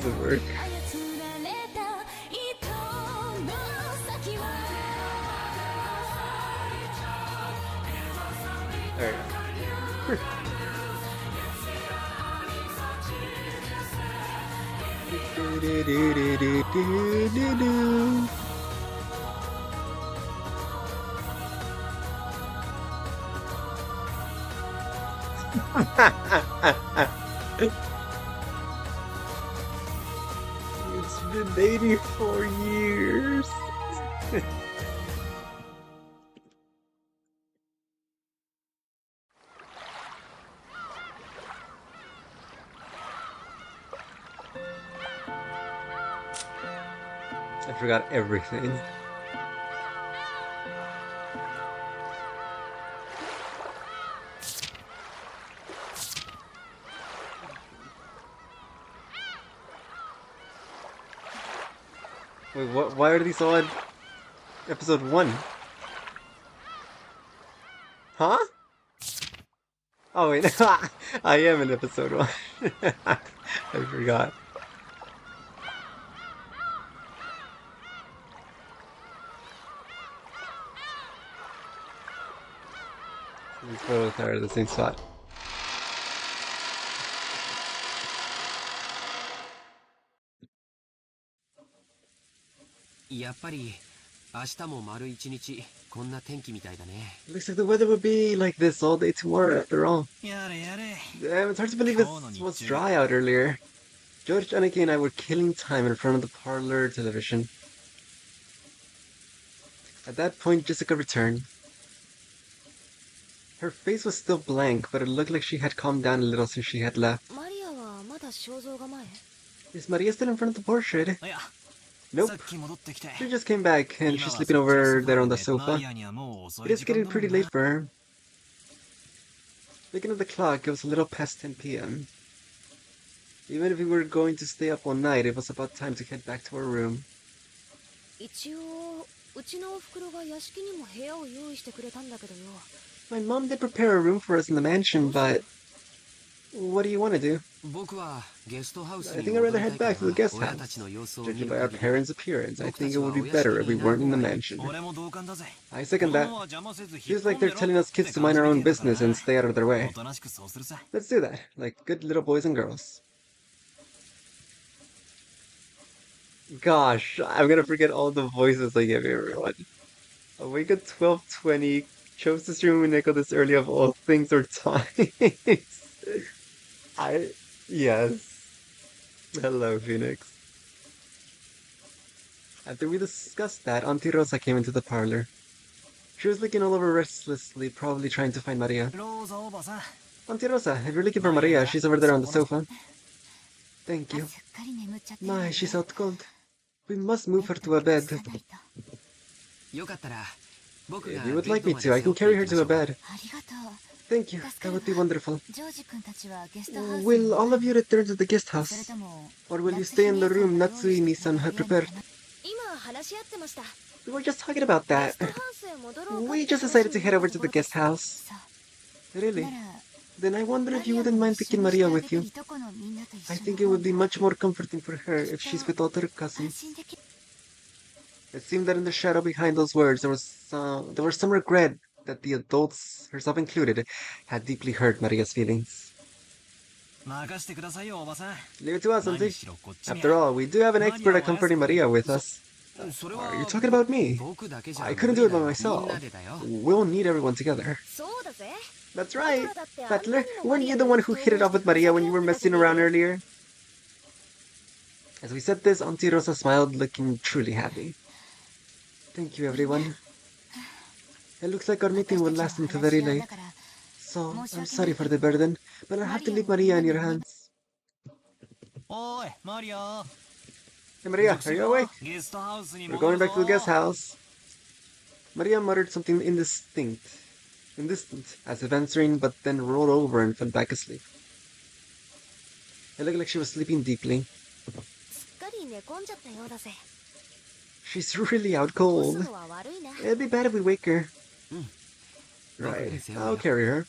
Doesn't work. There you go. It's been 84 years. I forgot everything. Wait, what? Why are these all in episode 1? Huh? Oh wait, I am in episode 1. I forgot. These photos are the same spot. やっぱり明日も丸一日こんな天気みたいだね。 Looks like the weather will be like this all day tomorrow after all. やれやれ。 Damn, it's hard to believe it was dry out earlier. George, Aniki, and I were killing time in front of the parlor television. At that point, Jessica returned. Her face was still blank, but it looked like she had calmed down a little since she had left. Is Maria still in front of the portrait? Nope. She just came back, and she's sleeping over there on the sofa. It is getting pretty late for her. Looking at the clock, it was a little past 10 p.m. Even if we were going to stay up all night, it was about time to head back to our room. My mom did prepare a room for us in the mansion, but... what do you want to do? I think I'd rather head back to the guest house. Judging by our parents' appearance, I think it would be better if we weren't in the mansion. I second that. Feels like they're telling us kids to mind our own business and stay out of their way. Let's do that, like good little boys and girls. Gosh, I'm gonna forget all the voices I gave everyone. Awake at 12:20, chose to stream Umineko this early of all things or times. Yes. Hello, Phoenix. After we discussed that, Auntie Rosa came into the parlor. She was looking all over restlessly, probably trying to find Maria. Auntie Rosa, if you're looking for Maria, she's over there on the sofa. Thank you. My, she's out cold. We must move her to a bed. If you would like me to, I can carry her to a bed. Thank you, that would be wonderful. Will all of you return to the guest house? Or will you stay in the room Natsui-san had prepared? We were just talking about that. We just decided to head over to the guest house. Really? Then I wonder if you wouldn't mind taking Maria with you. I think it would be much more comforting for her if she's with all her cousins. It seemed that in the shadow behind those words there was some regret that the adults, herself included, had deeply hurt Maria's feelings. Leave it to us, Auntie. After all, we do have an expert at comforting Maria with us. Are you talking about me? I couldn't do it by myself. We'll need everyone together. That's right. Butler, weren't you the one who hit it off with Maria when you were messing around earlier? As we said this, Auntie Rosa smiled, looking truly happy. Thank you, everyone. It looks like our meeting will last until very late. So, I'm sorry for the burden, but I'll have to leave Maria in your hands. Hey Maria, are you awake? We're going back to the guest house. Maria muttered something indistinct, as if answering, but then rolled over and fell back asleep. It looked like she was sleeping deeply. She's really out cold. It'd be bad if we wake her. Right, I'll carry her.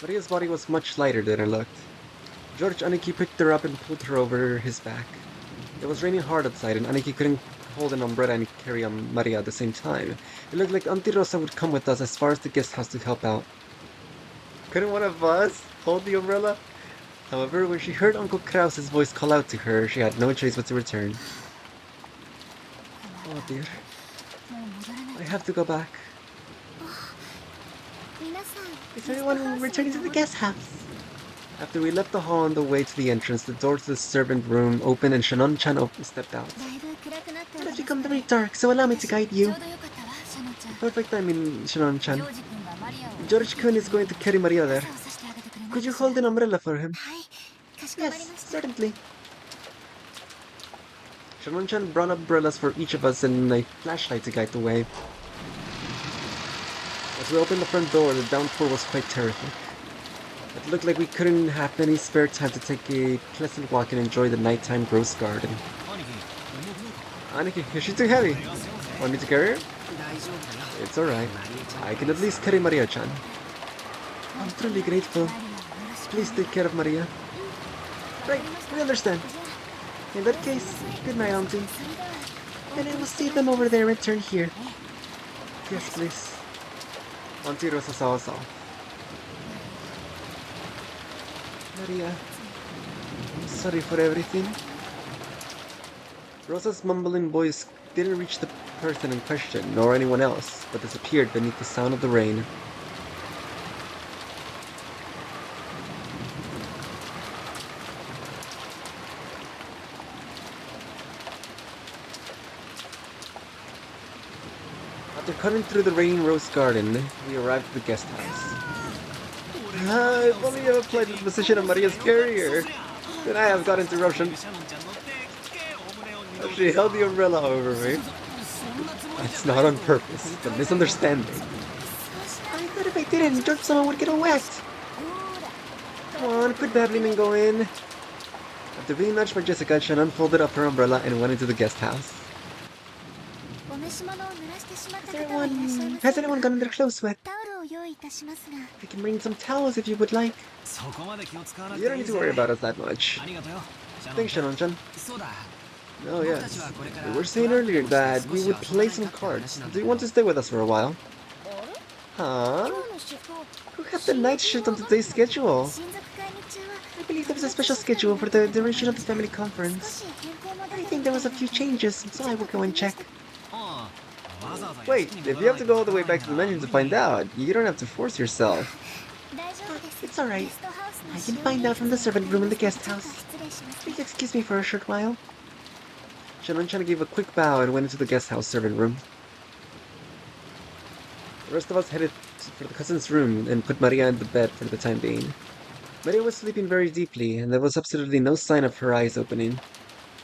Maria's body was much lighter than it looked. George Aniki picked her up and pulled her over his back. It was raining hard outside, and Aniki couldn't hold an umbrella and carry Maria at the same time. It looked like Auntie Rosa would come with us as far as the guest house to help out. Couldn't one of us hold the umbrella? However, when she heard Uncle Krause's voice call out to her, she had no choice but to return. Oh dear. I have to go back. Is everyone returning to the guest house? After we left the hall on the way to the entrance, the door to the servant room opened and Shannon-chan stepped out. It has become very dark, so allow me to guide you. Perfect timing, Shannon-chan. George-kun is going to carry Maria there. Could you hold an umbrella for him? Yes, certainly. Shannon-chan brought umbrellas for each of us and a flashlight to guide the way. As we opened the front door, the downpour was quite terrific. It looked like we couldn't have any spare time to take a pleasant walk and enjoy the nighttime rose garden. Aniki, is she too heavy? Want me to carry her? It's alright. I can at least carry Maria-chan. I'm truly grateful. Please take care of Maria. Right, we understand. In that case, good night, Auntie. And I will see them over there and return here. Yes, please. Auntie Rosa saw us off. Maria, I'm sorry for everything. Rosa's mumbling voice didn't reach the person in question, nor anyone else, but disappeared beneath the sound of the rain. After cutting through the raining rose garden, we arrived at the guest house. If only I applied to the position of Maria's carrier, then I have got interruption. She held the umbrella over me. That's not on purpose, it's a misunderstanding. I thought if I didn't, George-sama would get all wet. Come on, quit babbling and go in. After being nudged by Jessica, Shannon folded up her umbrella and went into the guest house. Has anyone gotten their clothes wet? I can bring some towels if you would like. You don't need to worry about us that much. Thanks, Shannon-chan. Oh yes, we were saying earlier that we would play some cards. Do you want to stay with us for a while? Huh? Who had the night shift on today's schedule? I believe there was a special schedule for the duration of the family conference. I think there was a few changes, so I will go and check. Wait, if you have to go all the way back to the mansion to find out, you don't have to force yourself. It's alright. I can find out from the servant room in the guest house. Please excuse me for a short while. Shannon-chan gave a quick bow and went into the guest house servant room. The rest of us headed for the cousin's room and put Maria in the bed for the time being. Maria was sleeping very deeply, and there was absolutely no sign of her eyes opening.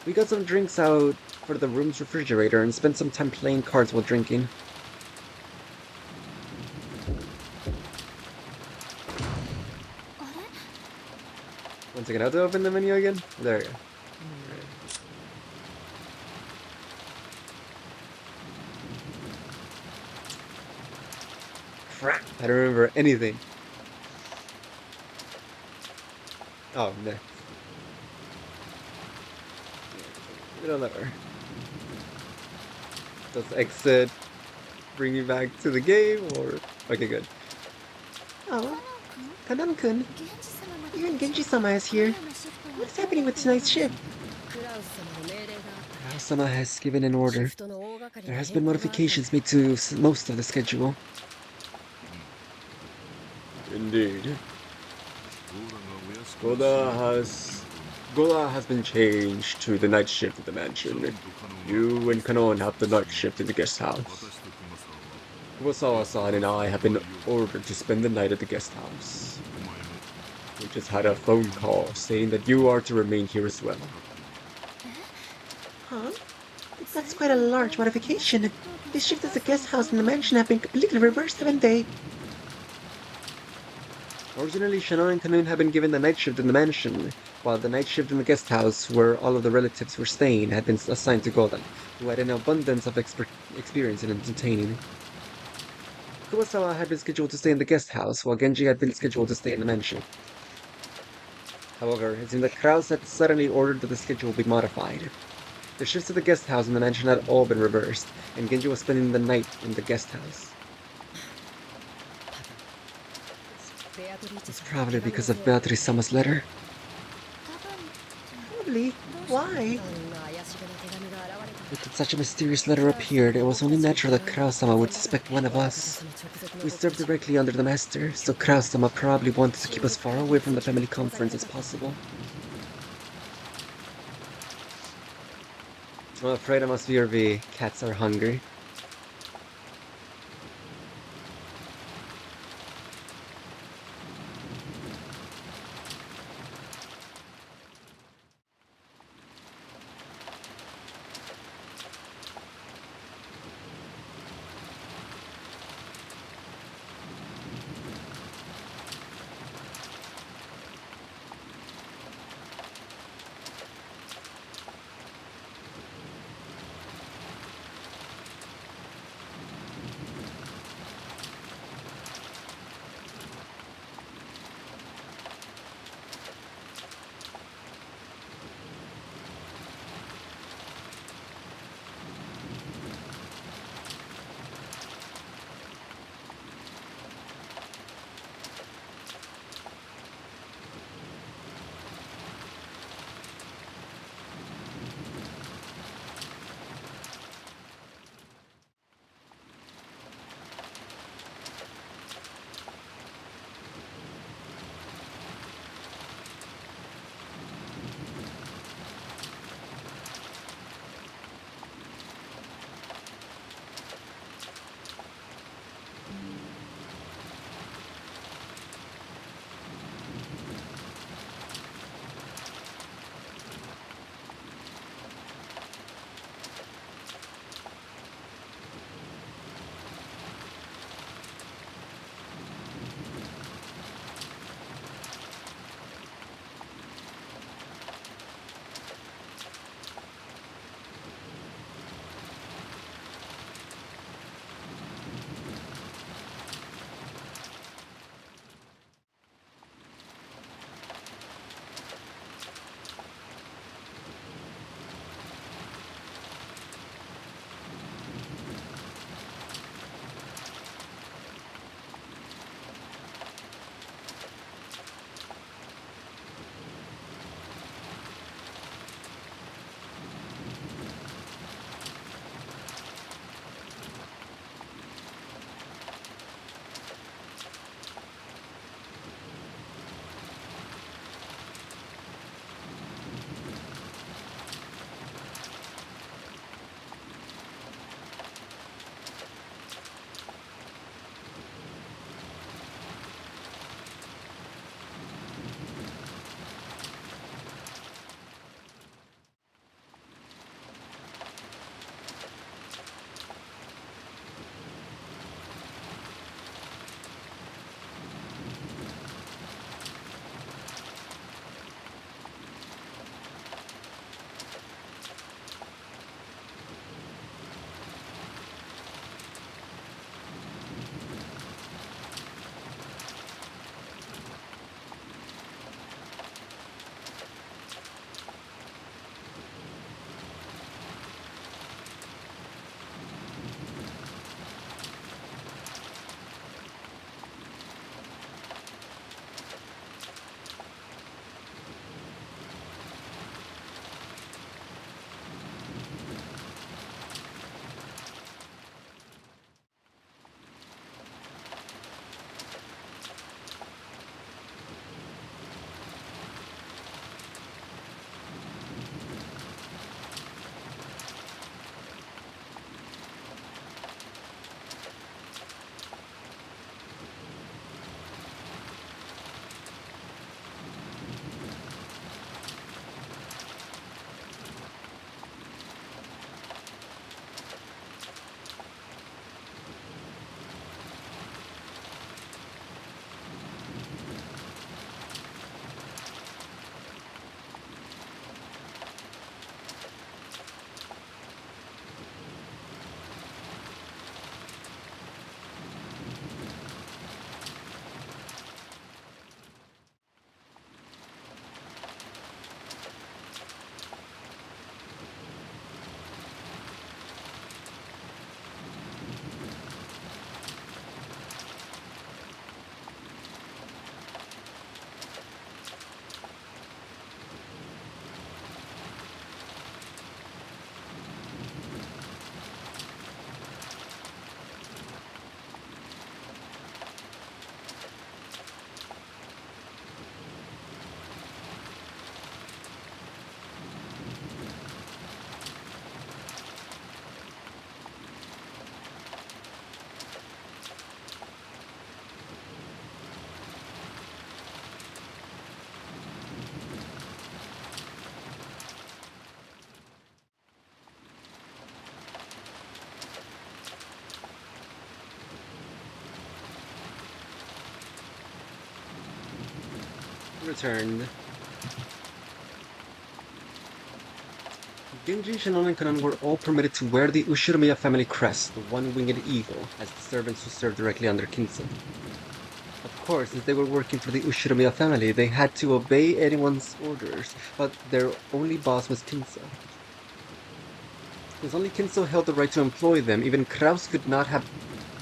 We got some drinks out for the room's refrigerator and spent some time playing cards while drinking. One second, how to open the menu again? There we go. Crap, I don't remember anything. Oh, next. Middle lever. Does exit bring me back to the game, or... Okay, good. Oh, Kanan-kun. Even Genji-sama is here. What's happening with tonight's shift? Krauss-sama has given an order. There has been modifications made to most of the schedule. Indeed. Gola has been changed to the night shift at the mansion. You and Kanon have the night shift in the guest house. Kurosawa-san and I have been ordered to spend the night at the guest house. We just had a phone call saying that you are to remain here as well. Huh? That's quite a large modification. The shift at the guest house and the mansion have been completely reversed, haven't they? Originally, Shannon and Kanun had been given the night shift in the mansion, while the night shift in the guest house, where all of the relatives were staying, had been assigned to Godan, who had an abundance of experience in entertaining. Kuwasawa had been scheduled to stay in the guest house, while Genji had been scheduled to stay in the mansion. However, it seemed that Kraus had suddenly ordered that the schedule be modified. The shifts to the guest house and the mansion had all been reversed, and Genji was spending the night in the guest house. It's probably because of Beatrice-sama's letter. Probably. Why? If such a mysterious letter appeared, it was only natural that Kraus-sama would suspect one of us. We served directly under the master, so Kraus-sama probably wanted to keep as far away from the family conference as possible. I'm afraid I must VRV. Cats are hungry. returned. Genji, Shannon, and Kanon were all permitted to wear the Ushiromiya family crest, the one-winged eagle, as the servants who served directly under Kinzo. Of course, since they were working for the Ushiromiya family, they had to obey anyone's orders, but their only boss was Kinzo. Since only Kinzo held the right to employ them, even Kraus could not have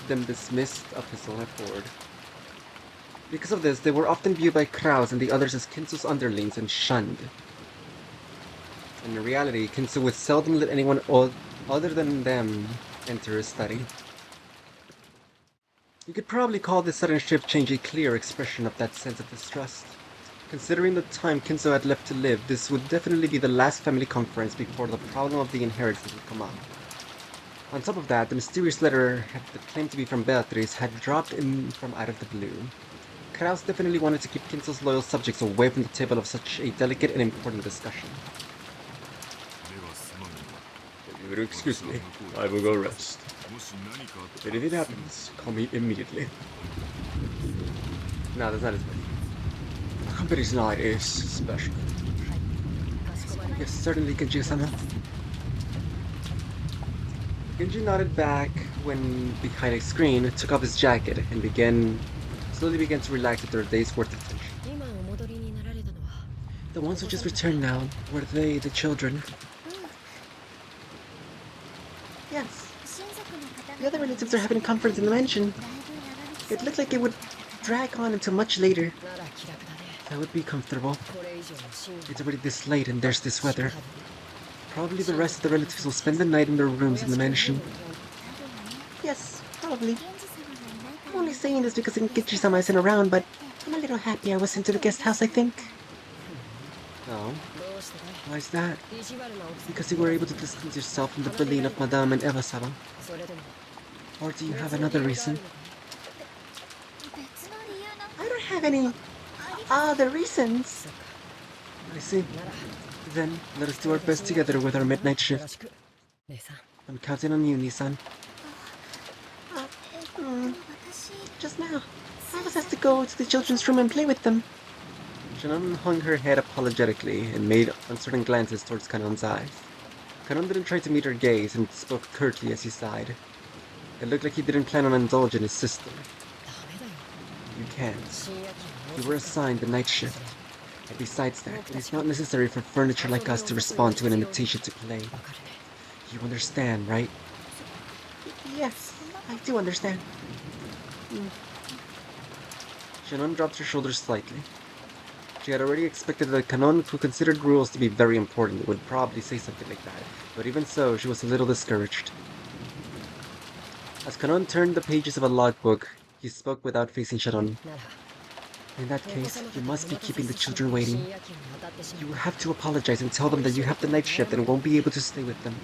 them dismissed of his own accord. Because of this, they were often viewed by Kraus and the others as Kinzo's underlings and shunned. In reality, Kinzo would seldom let anyone other than them enter his study. You could probably call this sudden shift change a clear expression of that sense of distrust. Considering the time Kinzo had left to live, this would definitely be the last family conference before the problem of the inheritance would come up. On top of that, the mysterious letter that claimed to be from Beatrice had dropped in from out of the blue. Kraus definitely wanted to keep Kinzo's loyal subjects away from the table of such a delicate and important discussion. Excuse me, I will go rest. If anything happens, call me immediately. No, that's not his way. The company's night is special. Yes, certainly, Genji-sama. Genji nodded back when, behind a screen, took off his jacket and slowly began to relax after a day's worth of tension. The ones who just returned now, were they the children? Yes. The other relatives are having a conference in the mansion. It looked like it would drag on until much later. That would be comfortable. It's already this late and there's this weather. Probably the rest of the relatives will spend the night in their rooms in the mansion. Yes, probably. I'm only saying this because Genji-sama isn't around, but I'm a little happy I was sent to the guest house, I think. Oh? Why is that? Because you were able to distance yourself from the bullying of Madame and Eva-sama? Or do you have another reason? I don't have any other reasons. I see. Then, let us do our best together with our midnight shift. I'm counting on you, Nissan. Just now, I was asked to go to the children's room and play with them. Shannon hung her head apologetically and made uncertain glances towards Kanon's eyes. Kanon didn't try to meet her gaze and spoke curtly as he sighed. It looked like he didn't plan on indulging his sister. You can't. You were assigned the night shift. And besides that, it is not necessary for furniture like us to respond to an invitation to play. You understand, right? Yes, I do understand. Shannon dropped her shoulders slightly. She had already expected that Kanon, who considered rules to be very important, would probably say something like that, but even so, she was a little discouraged. As Kanon turned the pages of a logbook, he spoke without facing Shannon. In that case, you must be keeping the children waiting. You will have to apologize and tell them that you have the night shift and won't be able to stay with them.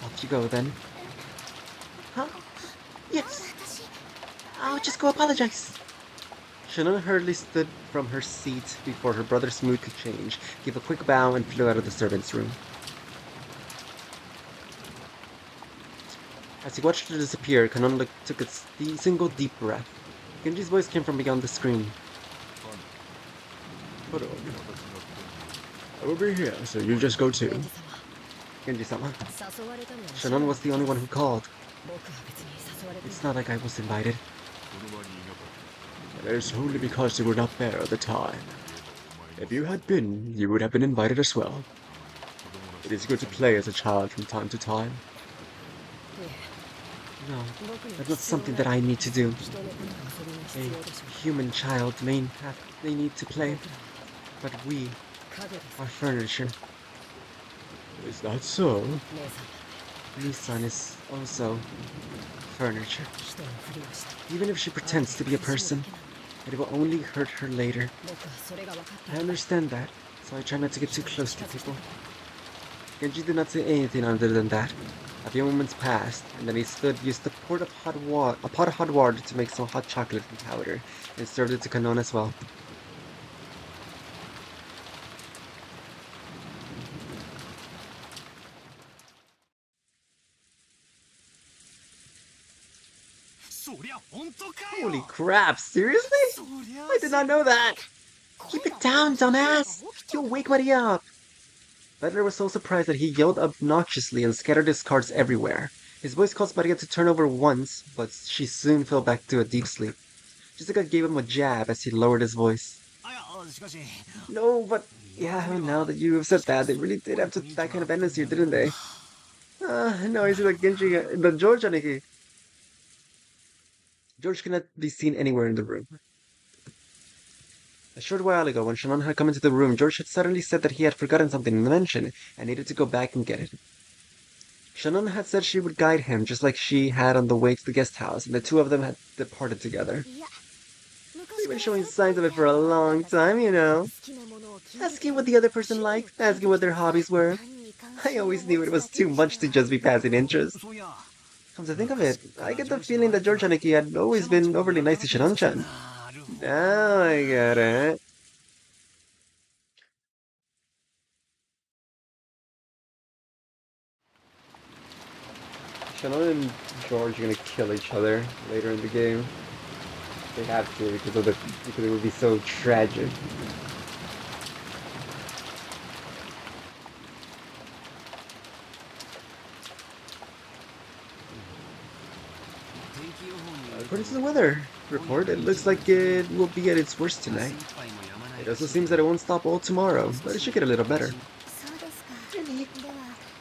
Off you go, then. Huh? Yes. I'll just go apologize. Shannon hurriedly stood from her seat before her brother's mood could change, gave a quick bow, and flew out of the servants' room. As he watched her disappear, Kanon took a single deep breath. Genji's voice came from beyond the screen. Hold on. I will be here, so you just go too. Genji-sama. Shannon was the only one who called. It's not like I was invited. That is only because you were not there at the time. If you had been, you would have been invited as well. It is good to play as a child from time to time. No, that's not something that I need to do. A human child may need to play, but we are furniture. Is that so? Nissan is also furniture. Even if she pretends to be a person, it will only hurt her later. I understand that, so I try not to get too close to people. Genji did not say anything other than that. A few moments passed, and then he used a pot of hot water to make some hot chocolate and powder, and served it to Kanon as well. Holy crap, seriously? I did not know that! Keep it down, dumbass! You'll wake Maria up! Butler was so surprised that he yelled obnoxiously and scattered his cards everywhere. His voice caused Maria to turn over once, but she soon fell back to a deep sleep. Jessica gave him a jab as he lowered his voice. No, but yeah, now that you have said that, they really did have that kind of endless here, didn't they? No, I see the Genji, the George Aniki. George cannot be seen anywhere in the room. A short while ago, when Shannon had come into the room, George had suddenly said that he had forgotten something in the mansion and needed to go back and get it. Shannon had said she would guide him just like she had on the way to the guest house, and the two of them had departed together. They've been showing signs of it for a long time, you know. Asking what the other person liked, asking what their hobbies were. I always knew it was too much to just be passing interest. Come to think of it, I get the feeling that George Aniki had always been overly nice to Shannon-chan. Now I get it. Shannon and George are gonna kill each other later in the game. They have to because it would be so tragic. According to the weather report, it looks like it will be at its worst tonight. It also seems that it won't stop all tomorrow, but it should get a little better. Really?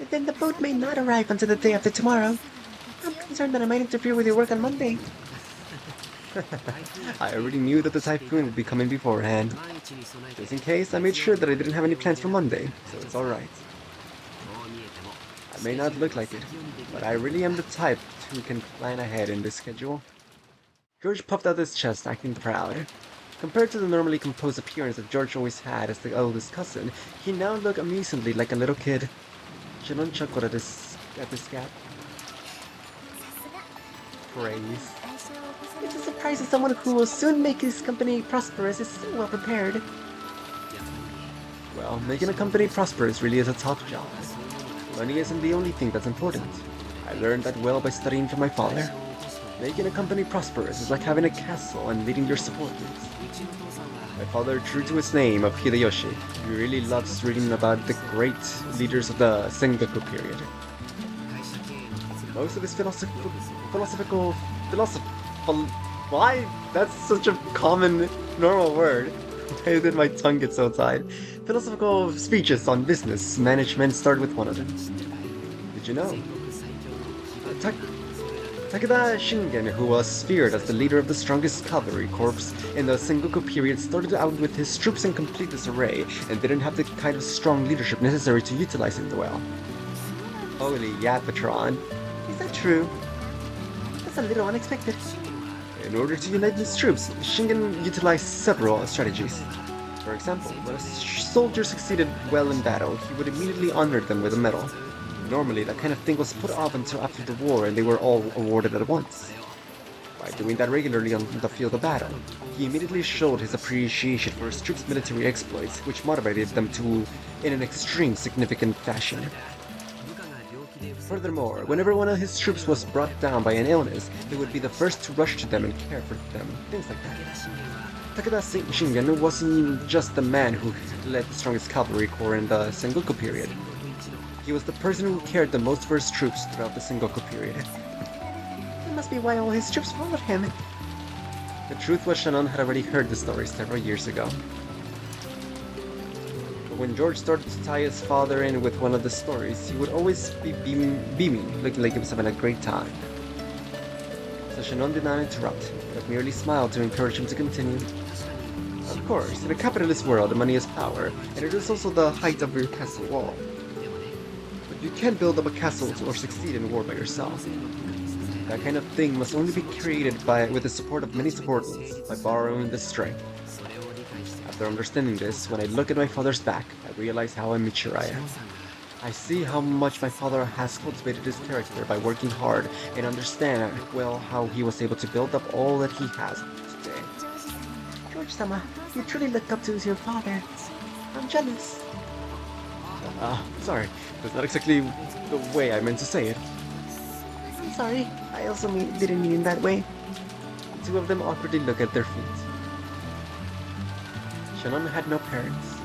Then the boat may not arrive until the day after tomorrow. I'm concerned that I might interfere with your work on Monday. I already knew that the typhoon would be coming beforehand. Just in case, I made sure that I didn't have any plans for Monday, so it's alright. I may not look like it, but I really am the type who can plan ahead in this schedule. George puffed out his chest, acting proud. Compared to the normally composed appearance that George always had as the eldest cousin, he now looked amusingly like a little kid. Shannon chuckled at this gap. Praise. It's a surprise that someone who will soon make his company prosperous is so well prepared. Well, making a company prosperous really is a top job. Money isn't the only thing that's important. I learned that well by studying from my father. Making a company prosperous is like having a castle and leading your supporters. My father, true to his name of Hideyoshi, really loves reading about the great leaders of the Sengoku period. Most of his why? That's such a common, normal word. Why did my tongue get so tied? Philosophical speeches on business management start with one of them. Did you know? Takeda Shingen, who was feared as the leader of the strongest cavalry corps in the Sengoku period, started out with his troops in complete disarray and didn't have the kind of strong leadership necessary to utilize it well. Holy Yapatron. Is that true? That's a little unexpected. In order to unite his troops, Shingen utilized several strategies. For example, when a soldier succeeded well in battle, he would immediately honor them with a medal. Normally, that kind of thing was put off until after the war and they were all awarded at once. By doing that regularly on the field of battle, he immediately showed his appreciation for his troops' military exploits, which motivated them in an extreme significant fashion. Furthermore, whenever one of his troops was brought down by an illness, he would be the first to rush to them and care for them, things like that. Takeda Shingen wasn't just the man who led the strongest cavalry corps in the Sengoku period. He was the person who cared the most for his troops throughout the Sengoku period. That must be why all his troops followed him. The truth was Shannon had already heard the story several years ago. But when George started to tie his father in with one of the stories, he would always be beaming, looking like he was having a great time. So Shannon did not interrupt, but merely smiled to encourage him to continue. Of course, in a capitalist world, money is power, and it is also the height of your castle wall. But you can't build up a castle or succeed in war by yourself. That kind of thing must only be created with the support of many supporters, by borrowing the strength. After understanding this, when I look at my father's back, I realize how immature I am. I see how much my father has cultivated his character by working hard and understand well how he was able to build up all that he has today. George-sama, you truly look up to your father. I'm jealous. Sorry, that's not exactly the way I meant to say it. I'm sorry, I also didn't mean it that way. The two of them awkwardly look at their feet. Shannon had no parents.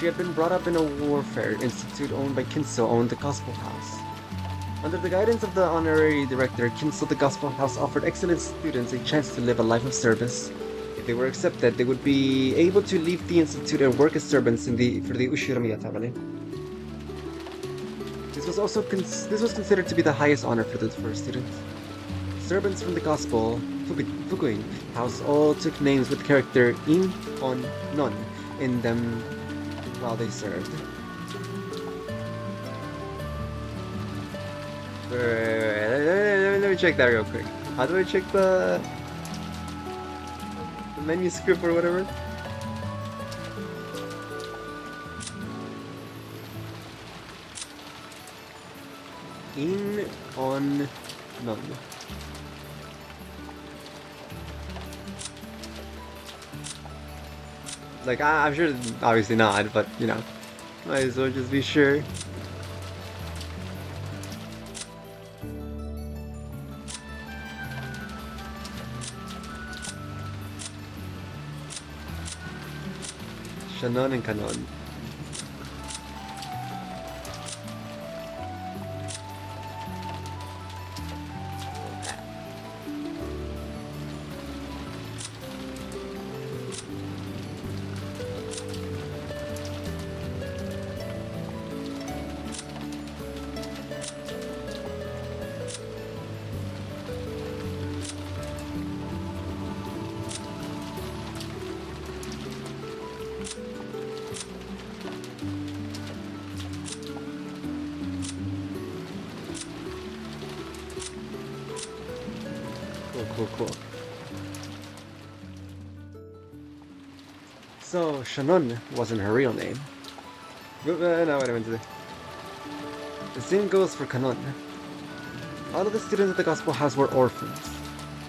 She had been brought up in a warfare institute owned by Kinso owned the Gospel House. Under the guidance of the honorary director, Kinso the Gospel House offered excellent students a chance to live a life of service. If they were accepted, they would be able to leave the institute and work as servants for the Ushiramiya family. This was considered to be the highest honor for a student. Servants from the Gospel Fukuin House all took names with the character In, On, Non in them while they served. Let me check that real quick. How do I check the menu script or whatever? In, on, none. Like, I'm sure, obviously not, but, you know, might as well just be sure. Shannon and Kanon. Cool. So, Shannon wasn't her real name. No, what I meant to say. The same goes for Kanon. All of the students at the Gospel House were orphans.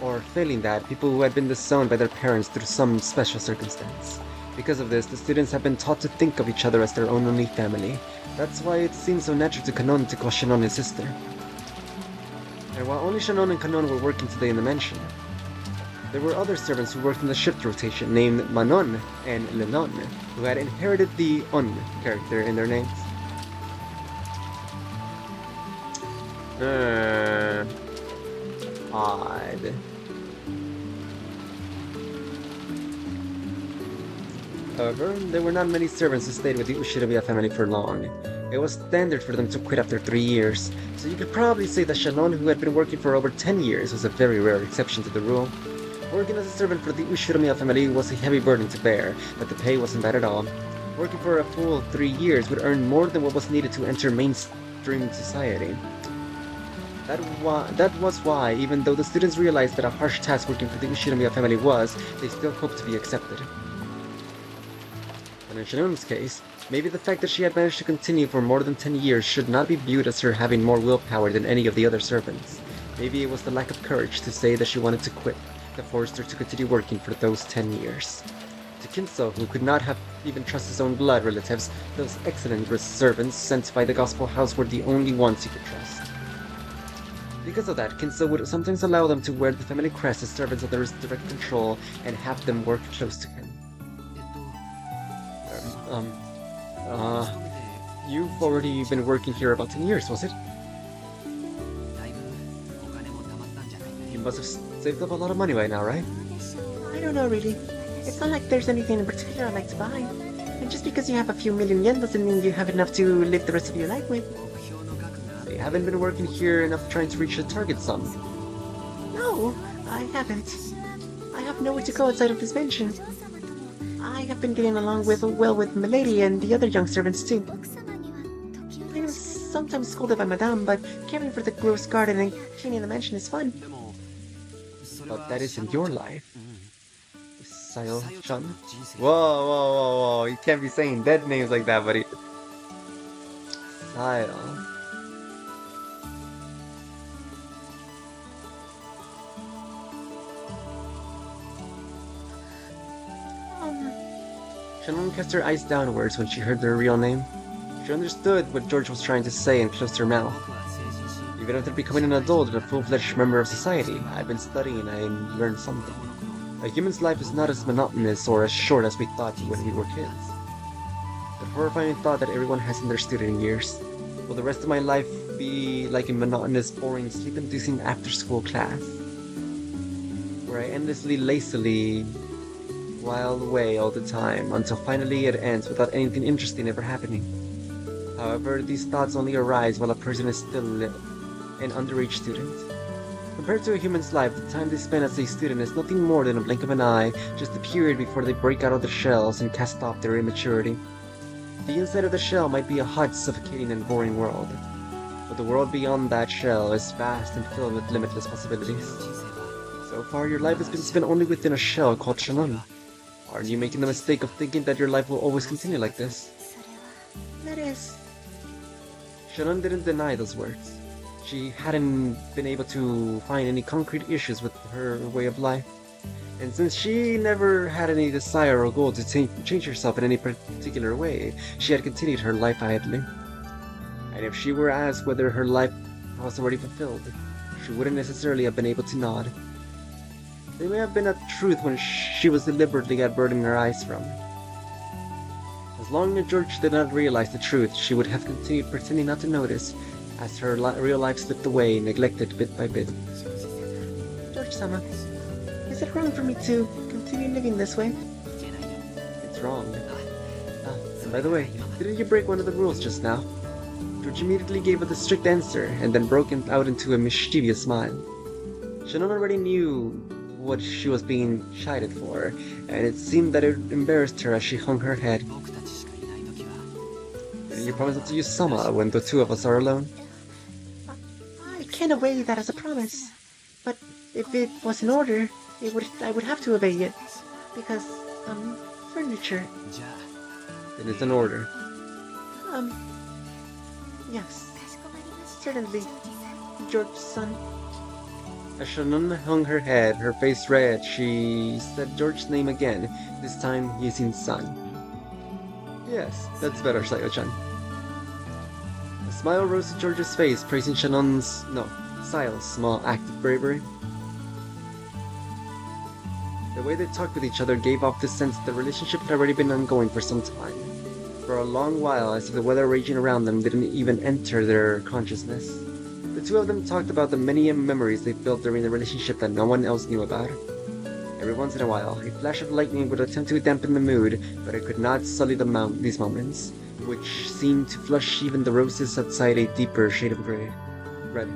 Or, failing that, people who had been disowned by their parents through some special circumstance. Because of this, the students have been taught to think of each other as their own only family. That's why it seems so natural to Kanon to call Shannon his sister. And while only Shannon and Kanon were working today in the mansion, there were other servants who worked in the shift rotation named Manon and Lenon, who had inherited the On character in their names. Odd. However, there were not many servants who stayed with the Ushiramiya family for long. It was standard for them to quit after 3 years, so you could probably say that Shannon, who had been working for over 10 years, was a very rare exception to the rule. Working as a servant for the Ushiramiya family was a heavy burden to bear, but the pay wasn't bad at all. Working for a full 3 years would earn more than what was needed to enter mainstream society. That was why, even though the students realized that a harsh task working for the Ushiramiya family was, they still hoped to be accepted. And in Shannon's case, maybe the fact that she had managed to continue for more than 10 years should not be viewed as her having more willpower than any of the other servants. Maybe it was the lack of courage to say that she wanted to quit that forced her to continue working for those 10 years. To Kinso, who could not have even trust his own blood relatives, those excellent servants sent by the Gospel House were the only ones he could trust. Because of that, Kinso would sometimes allow them to wear the family crest as servants under his direct control and have them work close to him. You've already been working here about 10 years, was it? You must have saved up a lot of money right now, right? I don't know, really. It's not like there's anything in particular I'd like to buy. And just because you have a few million yen doesn't mean you have enough to live the rest of your life with. So you haven't been working here enough trying to reach the target sum? No, I haven't. I have nowhere to go outside of this mansion. I have been getting along well with Milady and the other young servants too. I am sometimes scolded by Madame, but caring for the gross garden and cleaning the mansion is fun. But that isn't your life. Sayo-chan? Whoa. You can't be saying dead names like that, buddy. Sayo. Shannon cast her eyes downwards when she heard their real name. She understood what George was trying to say and closed her mouth. Even after becoming an adult and a full-fledged member of society, I've been studying and I learned something. A human's life is not as monotonous or as short as we thought when we were kids. The horrifying thought that everyone has in their student years. Will the rest of my life be like a monotonous, boring, sleep-inducing after-school class? Where I endlessly, lazily while away all the time until finally it ends without anything interesting ever happening. However, these thoughts only arise while a person is still an underage student. Compared to a human's life, the time they spend as a student is nothing more than a blink of an eye, just a period before they break out of their shells and cast off their immaturity. The inside of the shell might be a hot, suffocating, and boring world, but the world beyond that shell is vast and filled with limitless possibilities. So far, your life has been spent only within a shell called Shannon. Aren't you making the mistake of thinking that your life will always continue like this? That is... Shannon didn't deny those words. She hadn't been able to find any concrete issues with her way of life. And since she never had any desire or goal to change herself in any particular way, she had continued her life idly. And if she were asked whether her life was already fulfilled, she wouldn't necessarily have been able to nod. There may have been a truth when she was deliberately averting her eyes from. As long as George did not realize the truth, she would have continued pretending not to notice, as her real life slipped away, neglected bit by bit. George-sama, is it wrong for me to continue living this way? It's wrong. And by the way, didn't you break one of the rules just now? George immediately gave a strict answer, and then broke out into a mischievous smile. Shannon already knew what she was being chided for, and it seemed that it embarrassed her as she hung her head. Didn't you promise not to use Sama when the two of us are alone? I can't obey that as a promise. But if it was in order, I would have to obey it. Because, furniture. Then it's an order. Yes. Certainly, George-san. As Shannon hung her head, her face red, she said George's name again, this time using son. Yes, that's better, Sayo-chan. A smile rose to George's face, praising Sayo's small act of bravery. The way they talked with each other gave off the sense that the relationship had already been ongoing for some time. For a long while, as if the weather raging around them didn't even enter their consciousness. The two of them talked about the many memories they built during the relationship that no one else knew about. Every once in a while, a flash of lightning would attempt to dampen the mood, but it could not sully these moments, which seemed to flush even the roses outside a deeper shade of red.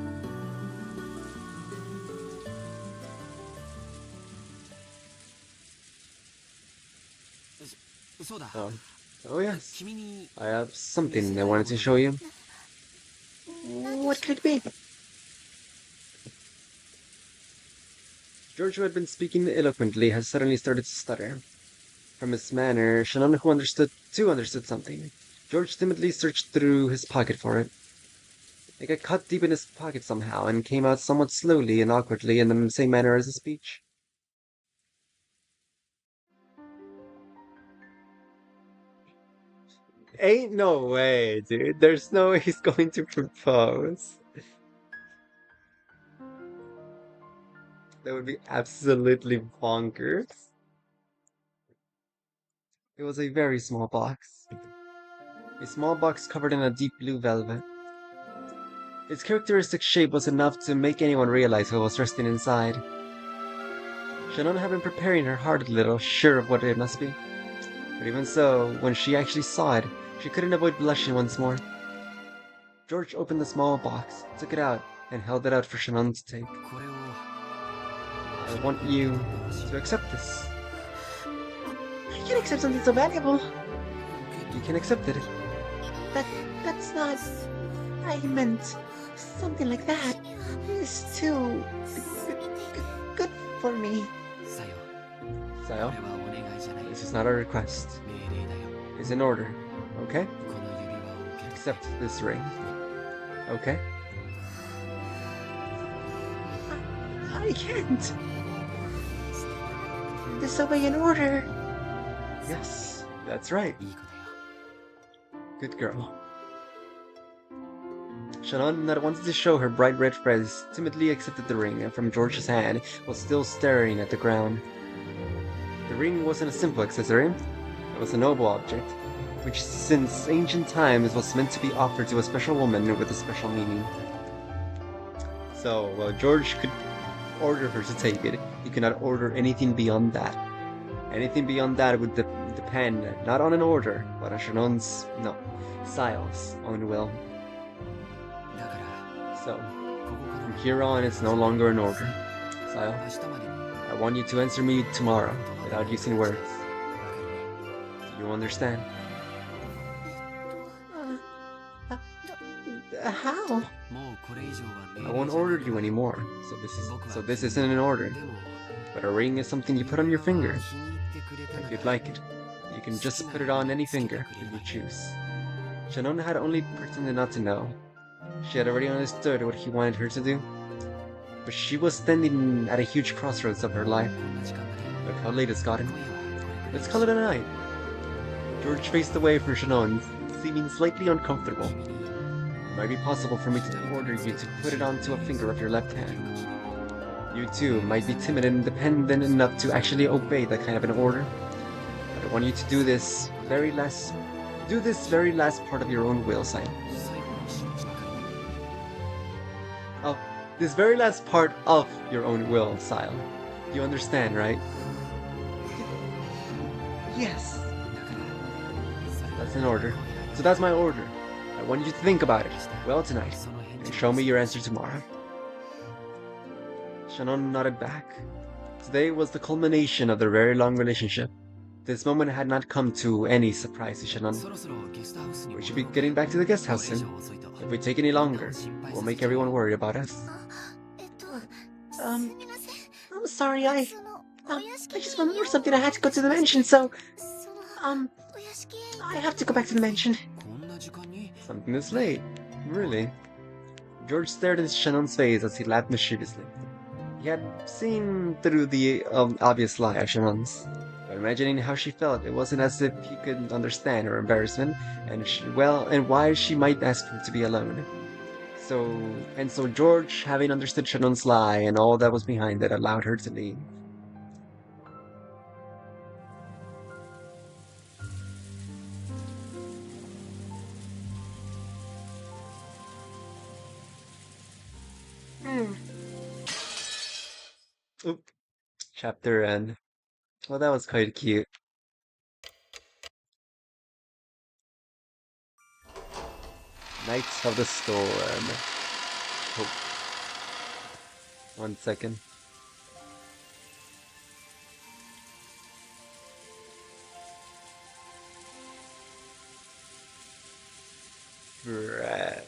Oh yes, I have something I wanted to show you. What could it be? George, who had been speaking eloquently, has suddenly started to stutter. From his manner, Shannon understood something. George timidly searched through his pocket for it. It got caught deep in his pocket somehow, and came out somewhat slowly and awkwardly in the same manner as his speech. Ain't no way, dude. There's no way he's going to propose. That would be absolutely bonkers. It was a very small box. A small box covered in a deep blue velvet. Its characteristic shape was enough to make anyone realize who was resting inside. Shannon had been preparing her heart a little, sure of what it must be. But even so, when she actually saw it, she couldn't avoid blushing once more. George opened the small box, took it out, and held it out for Shannon to take. I want you to accept this. I can't accept something so valuable. You can accept it. That's not... I meant something like that is too good for me. Sayo, this is not a request. It's an order, okay? Accept this ring, okay? I can't. Disobey an order. Yes, that's right. Good girl. Shannon, not wanting to show her bright red fez, timidly accepted the ring from George's hand while still staring at the ground. ring wasn't a simple accessory. It was a noble object, which since ancient times was meant to be offered to a special woman with a special meaning. So, while George could order her to take it, he could not order anything beyond that. Anything beyond that would depend not on an order, but on Shanon's, no, Sile's own will. だから So, ここから from here on, it's no longer an order. Sile, 明日までに I want you to answer me tomorrow, 言 without 葉で using words. わかるね Do you understand? How? もうこれ以上は命 I 令 won't じゃない order you anymore, so this isn't an order. でも But a ring is something you put on your finger. 気に入ってくれたな If ら you'd like it, you can just put it on any finger if you choose. Shannon had only pretended not to know. She had already understood what he wanted her to do. But she was standing at a huge crossroads of her life. こんな時間だね Look how late it's gotten. 今夜はこれくらい Let's call it a night. George faced away from Shannon, seeming slightly uncomfortable. 君に It might be possible for me to order you to put it onto a finger of your left hand. You too might be timid and independent enough to actually obey that kind of an order. But I want you to do this very last part of your own will, Simon. 最後の印ばかり Oh, this very last part of your own will, Sile. You understand, right? Yes. だから That's an order. So that's my order. I want you to think about it well tonight その返 and 事 show me your answer tomorrow. Shannon nodded back. Today was the culmination of their very long relationship. This moment had not come to any surprise to Shannon. そろそろゲストハウスに We 戻 should be ろう getting back to the guest こ house れ以 soon. 上遅いと If we take any みんなを longer, 心配 we'll させ make ちゃう everyone worry about us. I'm sorry, I just remembered something. I had to go to the mansion, so, I have to go back to the mansion. こんな時間に Something this late. Really? George stared into Shannon's face as he laughed mischievously. He had seen through the obvious lie of Shannon's. But imagining how she felt, it wasn't as if he could understand her embarrassment and why she might ask him to be alone. So George, having understood Shannon's lie and all that was behind it, allowed her to leave. Oop. Chapter end. Well, that was quite cute. Knights of the Storm. Oh. 1 second. Brad.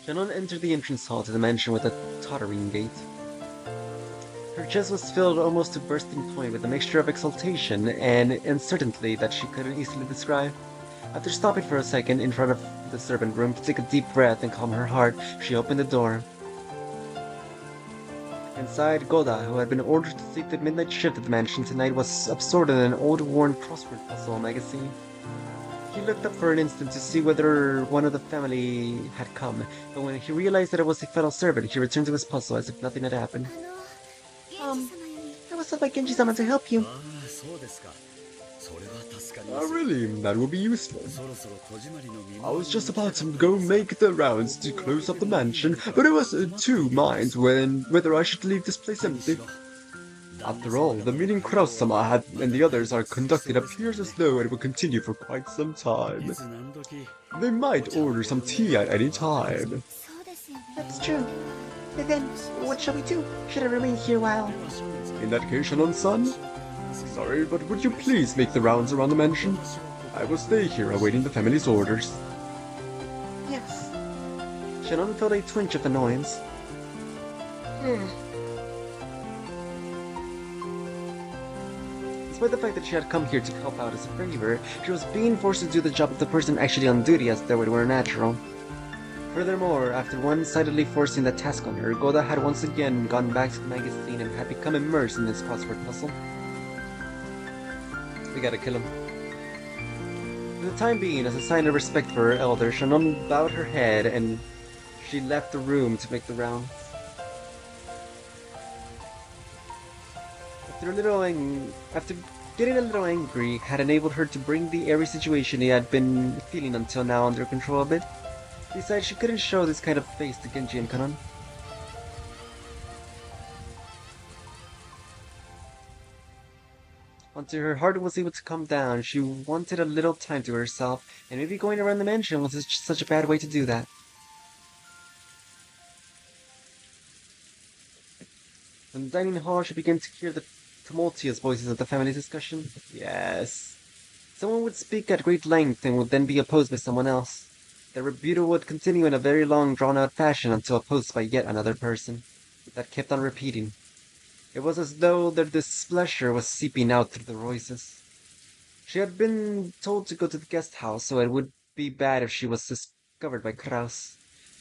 Shannon entered the entrance hall to the mansion with a tottering gait. Her chest was filled almost to bursting point with a mixture of exultation and uncertainty that she couldn't easily describe. After stopping for a second in front of the servant room to take a deep breath and calm her heart, she opened the door. Inside, Goda, who had been ordered to take the midnight shift at the mansion tonight, was absorbed in an old worn crossword puzzle magazine. He looked up for an instant to see whether one of the family had come, but when he realized that it was a fellow servant, he returned to his puzzle as if nothing had happened. I was sent by Genji-sama to help you. ああそうですかそれは助かりま Oh, す really? That will be useful. そろそろ戸締まりの見 I was just about to go make the rounds to close up the mansion, but I was in two minds whether I should leave this place empty. After all, the meeting Kraus-sama and the others are conducted appears as though it will continue for quite some い time. つ何時 They might order some tea at any time. That's true. And then, what shall we do? Should I remain here while... In that case, Shannon-san, sorry, but would you please make the rounds around the mansion? I will stay here awaiting the family's orders. Yes. Shannon felt a twinge of annoyance. Despite the fact that she had come here to help out as a favor, she was being forced to do the job of the person actually on duty as though it were natural. Furthermore, after one-sidedly forcing the task on her, Goda had once again gone back to the magazine and had become immersed in this crossword puzzle. We gotta kill him. For the time being, as a sign of respect for her elder, Shannon bowed her head and she left the room to make the rounds. After getting a little angry had enabled her to bring the airy situation he had been feeling until now under control a bit. Besides, she couldn't show this kind of face to Genji and Kanon. Until her heart was able to calm down, she wanted a little time to herself, and maybe going around the mansion was such a bad way to do that. In the dining hall, she began to hear the tumultuous voices of the family discussion. Yes. Someone would speak at great length and would then be opposed by someone else. The rebuttal would continue in a very long, drawn-out fashion until opposed by yet another person. That kept on repeating. It was as though their displeasure was seeping out through the voices. She had been told to go to the guest house, so it would be bad if she was discovered by Kraus.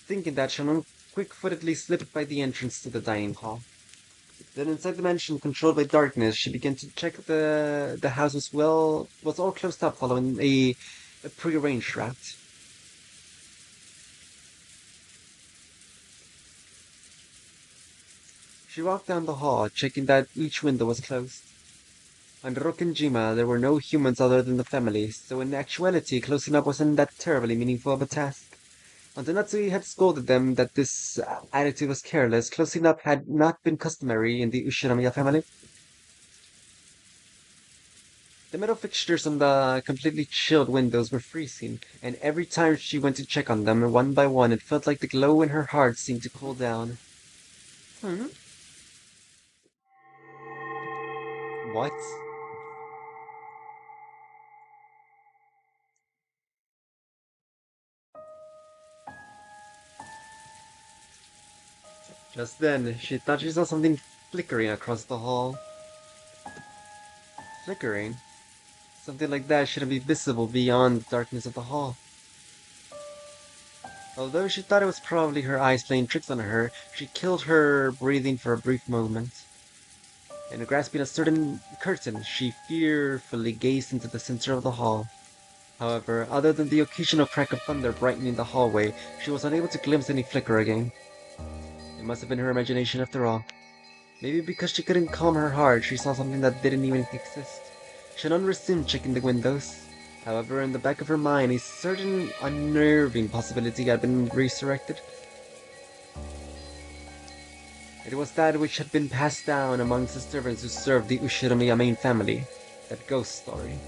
Thinking that, Shannon quick-footedly slipped by the entrance to the dining hall. Then inside the mansion, controlled by darkness, she began to check the house was all closed up following a prearranged route. She walked down the hall, checking that each window was closed. On Rokkenjima, there were no humans other than the family, so in actuality, closing up wasn't that terribly meaningful of a task. Until Natsui had scolded them that this attitude was careless, closing up had not been customary in the Ushinomiya family. The metal fixtures on the completely chilled windows were freezing, and every time she went to check on them, one by one, it felt like the glow in her heart seemed to cool down. What? Just then, she thought she saw something flickering across the hall. Flickering? Something like that shouldn't be visible beyond the darkness of the hall. Although she thought it was probably her eyes playing tricks on her, she killed her breathing for a brief moment. And grasping a certain curtain, she fearfully gazed into the center of the hall. However, other than the occasional crack of thunder brightening the hallway, she was unable to glimpse any flicker again. It must have been her imagination after all. Maybe because she couldn't calm her heart, she saw something that didn't even exist. Shannon resumed checking the windows. However, in the back of her mind, a certain unnerving possibility had been resurrected. It was that which had been passed down amongst the servants who served the Ushinomiya main family, that ghost story,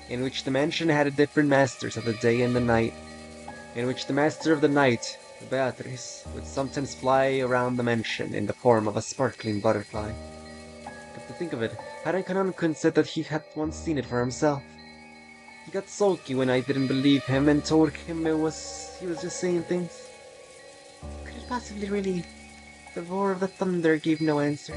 in which the mansion had different masters of the day and the night, in which the master of the night, Beatrice, would sometimes fly around the mansion in the form of a sparkling butterfly. Come to think of it, Harakanon-kun said that he had once seen it for himself. He got sulky when I didn't believe him and told him he was just saying things. Could it possibly really? The roar of the thunder gave no answer.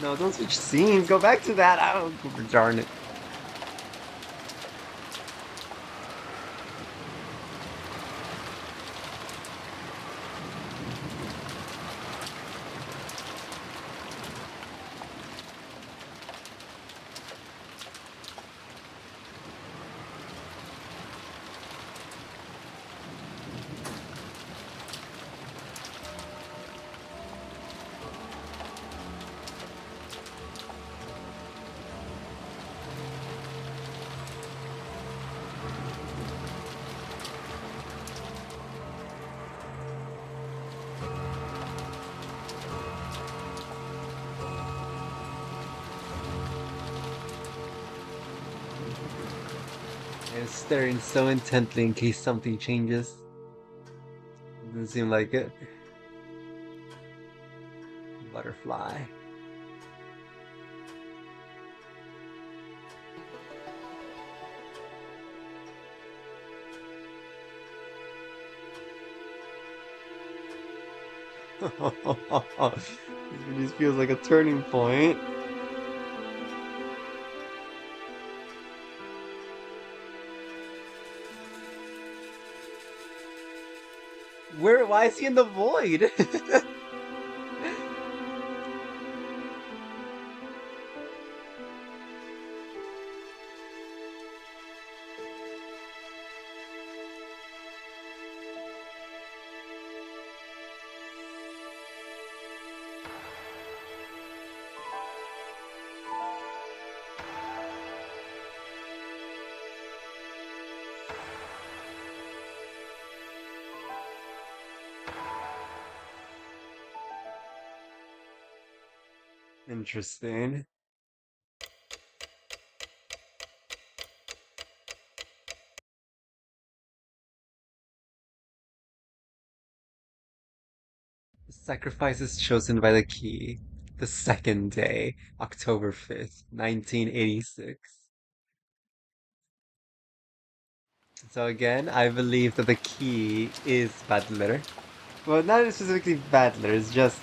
No, don't switch scenes. Go back to that. Oh, darn it. And staring so intently in case something changes. Doesn't seem like it. Butterfly. This really feels like a turning point. Why is he in the void? Interesting. Sacrifices chosen by the key. The second day, October 5th, 1986. So again, I believe that the key is Battler. Well, not specifically Battler, it's just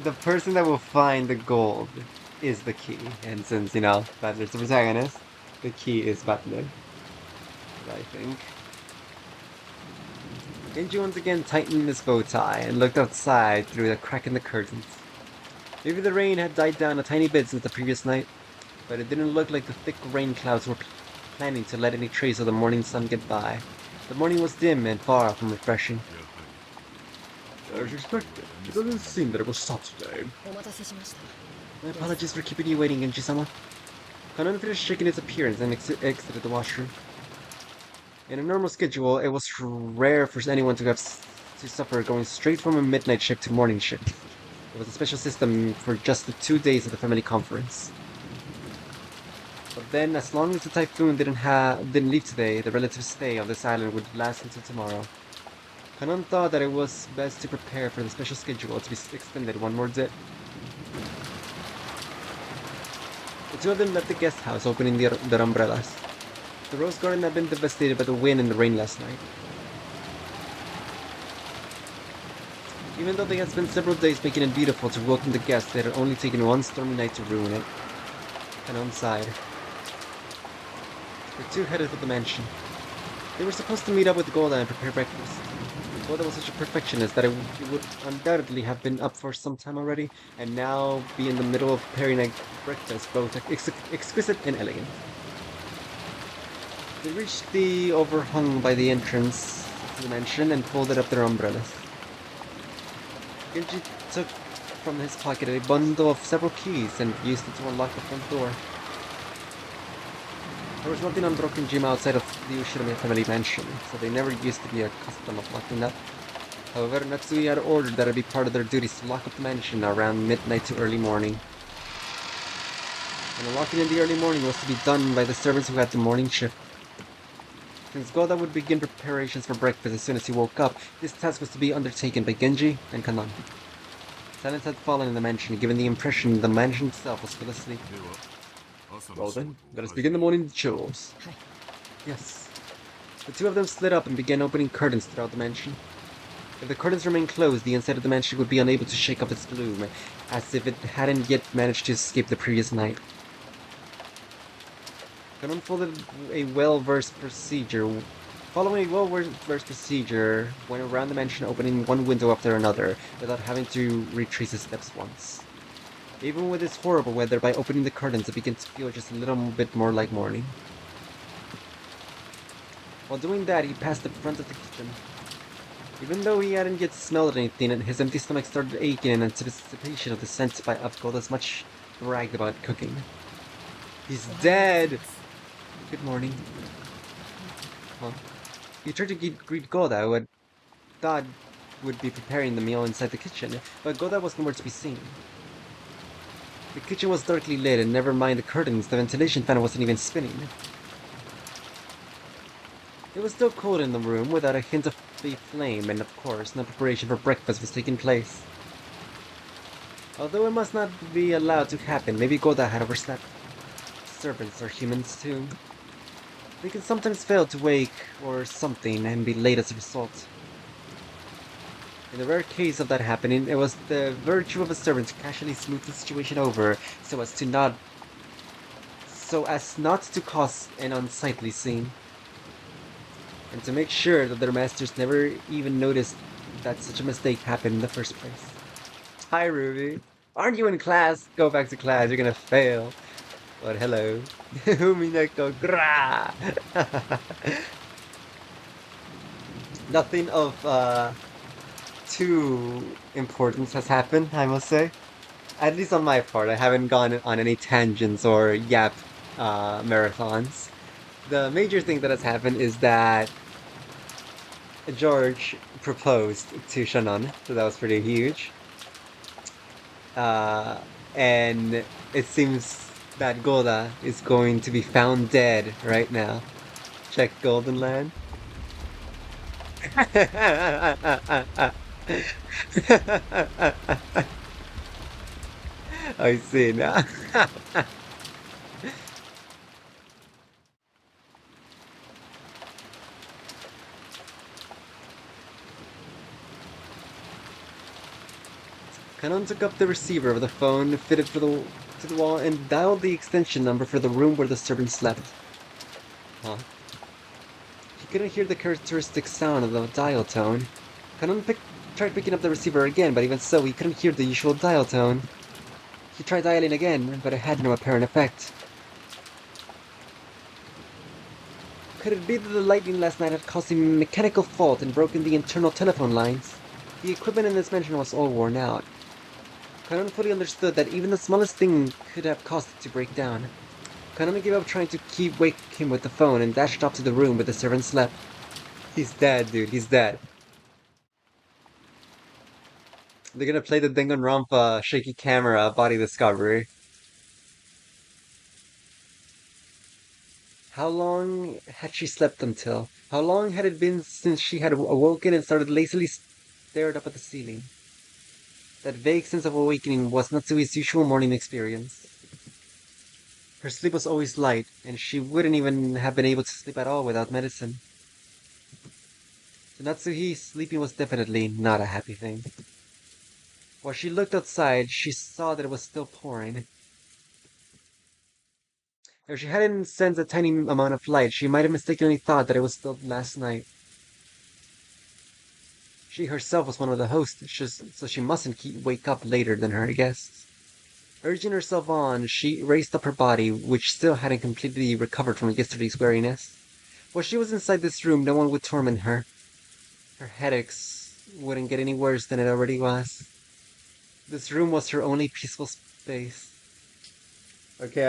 the person that will find the gold is the key. And since, Battler's the protagonist, the key is Battler. I think. Genji once again tightened his bow tie and looked outside through the crack in the curtains. Maybe the rain had died down a tiny bit since the previous night, but it didn't look like the thick rain clouds were planning to let any trace of the morning sun get by. The morning was dim and far from refreshing. As expected, it doesn't seem that it was Saturday. My apologies for keeping you waiting, Genji-sama. Kanan finished shaking his appearance and exited the washroom. In a normal schedule, it was rare for anyone to suffer going straight from a midnight shift to morning shift. It was a special system for just the 2 days of the family conference. But then, as long as the typhoon didn't leave today, the relative stay on this island would last until tomorrow. Kanan thought that it was best to prepare for the special schedule to be extended one more day. The two of them left the guest house, opening their umbrellas. The rose garden had been devastated by the wind and the rain last night. Even though they had spent several days making it beautiful to welcome the guests, they had only taken one stormy night to ruin it. Kanan sighed. The two headed to the mansion. They were supposed to meet up with Golda and prepare breakfast. Golda was such a perfectionist that it would undoubtedly have been up for some time already, and now be in the middle of preparing a breakfast both exquisite and elegant. They reached the overhung by the entrance to the mansion and folded up their umbrellas. Genji took from his pocket a bundle of several keys and used it to unlock the front door. There was nothing on Broken Gym outside of the Ushirome family mansion, so they never used to be accustomed of locking up. However, Natsui had ordered that it be part of their duties to lock up the mansion around midnight to early morning. And unlocking in the early morning was to be done by the servants who had the morning shift. Since Goda would begin preparations for breakfast as soon as he woke up, this task was to be undertaken by Genji and Kanan. Silence had fallen in the mansion, giving the impression the mansion itself was still asleep. Well then, let us begin the morning chores. Yes. The two of them slid up and began opening curtains throughout the mansion. If the curtains remained closed, the inside of the mansion would be unable to shake off its gloom, as if it hadn't yet managed to escape the previous night. Kanan following a well-versed procedure, went around the mansion opening one window after another, without having to retrace his steps once. Even with this horrible weather, by opening the curtains, it began to feel just a little bit more like morning. While doing that, he passed the front of the kitchen. Even though he hadn't yet smelled anything, his empty stomach started aching in anticipation of the scent of Golda's much bragged about cooking. He's dead! Good morning. Huh? He tried to greet Golda, who had thought would be preparing the meal inside the kitchen, but Golda was nowhere to be seen. The kitchen was darkly lit, and never mind the curtains, the ventilation fan wasn't even spinning. It was still cold in the room, without a hint of a flame, and of course, no preparation for breakfast was taking place. Although it must not be allowed to happen, maybe Golda had overslept. Servants are humans too. They can sometimes fail to wake or something and be late as a result. In the rare case of that happening, it was the virtue of a servant to casually smooth the situation over so as not to cause an unsightly scene, and to make sure that their masters never even noticed that such a mistake happened in the first place. Hi, Ruby. Aren't you in class? Go back to class, you're gonna fail. But hello. Umineko, gra! Nothing of too importance has happened, I must say. At least on my part, I haven't gone on any tangents or yap marathons. The major thing that has happened is that George proposed to Shannon, so that was pretty huge. And it seems that Goda is going to be found dead right now. Check Golden Land. I see now. Kanon took up the receiver of the phone fitted to the wall and dialed the extension number for the room where the servant slept. Huh? He couldn't hear the characteristic sound of the dial tone. Kanon tried picking up the receiver again, but even so, he couldn't hear the usual dial tone. He tried dialing again, but it had no apparent effect. Could it be that the lightning last night had caused a mechanical fault and broken the internal telephone lines? The equipment in this mansion was all worn out. Kanon fully understood that even the smallest thing could have caused it to break down. Kanon gave up trying to wake him with the phone and dashed off to the room where the servant slept. He's dead, dude. He's dead. They're gonna play the Danganronpa shaky camera body discovery. How long had she slept until? How long had it been since she had awoken and started lazily stared up at the ceiling? That vague sense of awakening was Natsui's usual morning experience. Her sleep was always light, and she wouldn't even have been able to sleep at all without medicine. To Natsuhi, sleeping was definitely not a happy thing. While she looked outside, she saw that it was still pouring. If she hadn't sensed a tiny amount of light, she might have mistakenly thought that it was still last night. She herself was one of the hosts, so she mustn't wake up later than her guests. Urging herself on, she raised up her body, which still hadn't completely recovered from yesterday's weariness. While she was inside this room, no one would torment her. Her headaches wouldn't get any worse than it already was. This room was her only peaceful space. Okay,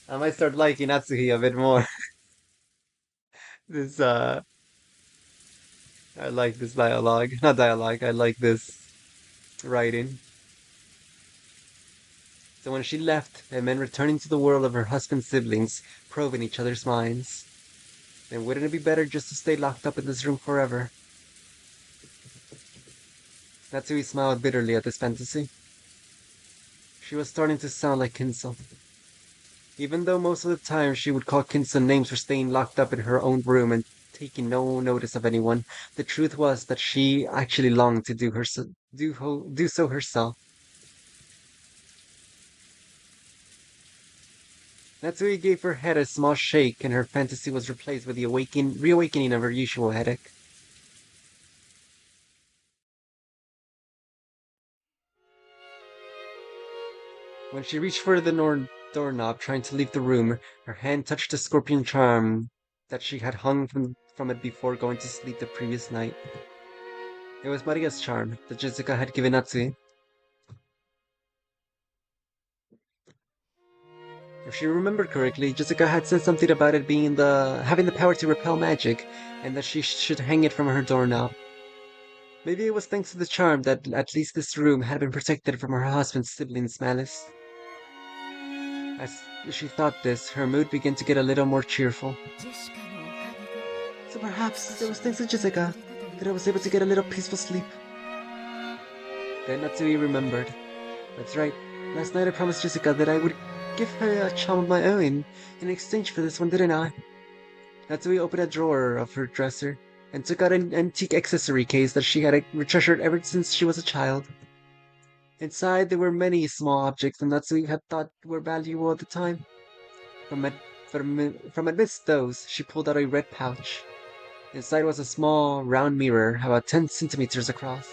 I might start liking Natsuhi a bit more. This I like this dialogue. Not dialogue, I like this writing. So when she left, it meant returning to the world of her husband's siblings, probing each other's minds. Then wouldn't it be better just to stay locked up in this room forever? Natsui smiled bitterly at this fantasy. She was starting to sound like Kinso. Even though most of the time she would call Kinso names for staying locked up in her own room and taking no notice of anyone, the truth was that she actually longed to do so herself. Natsui gave her head a small shake, and her fantasy was replaced with the reawakening of her usual headache. When she reached for the doorknob, trying to leave the room, her hand touched the scorpion charm that she had hung from it before going to sleep the previous night. It was Maria's charm that Jessica had given Natsui. If she remembered correctly, Jessica had said something about it having the power to repel magic, and that she should hang it from her doorknob. Maybe it was thanks to the charm that at least this room had been protected from her husband's siblings' malice. As she thought this, her mood began to get a little more cheerful. So perhaps it was thanks to Jessica that I was able to get a little peaceful sleep. Then Natsui remembered. That's right, last night I promised Jessica that I would give her a charm of my own in exchange for this one, didn't I? Natsui opened a drawer of her dresser and took out an antique accessory case that she had treasured ever since she was a child. Inside there were many small objects that Natsui had thought were valuable at the time. From amidst those, she pulled out a red pouch. Inside was a small, round mirror, about 10 centimeters across.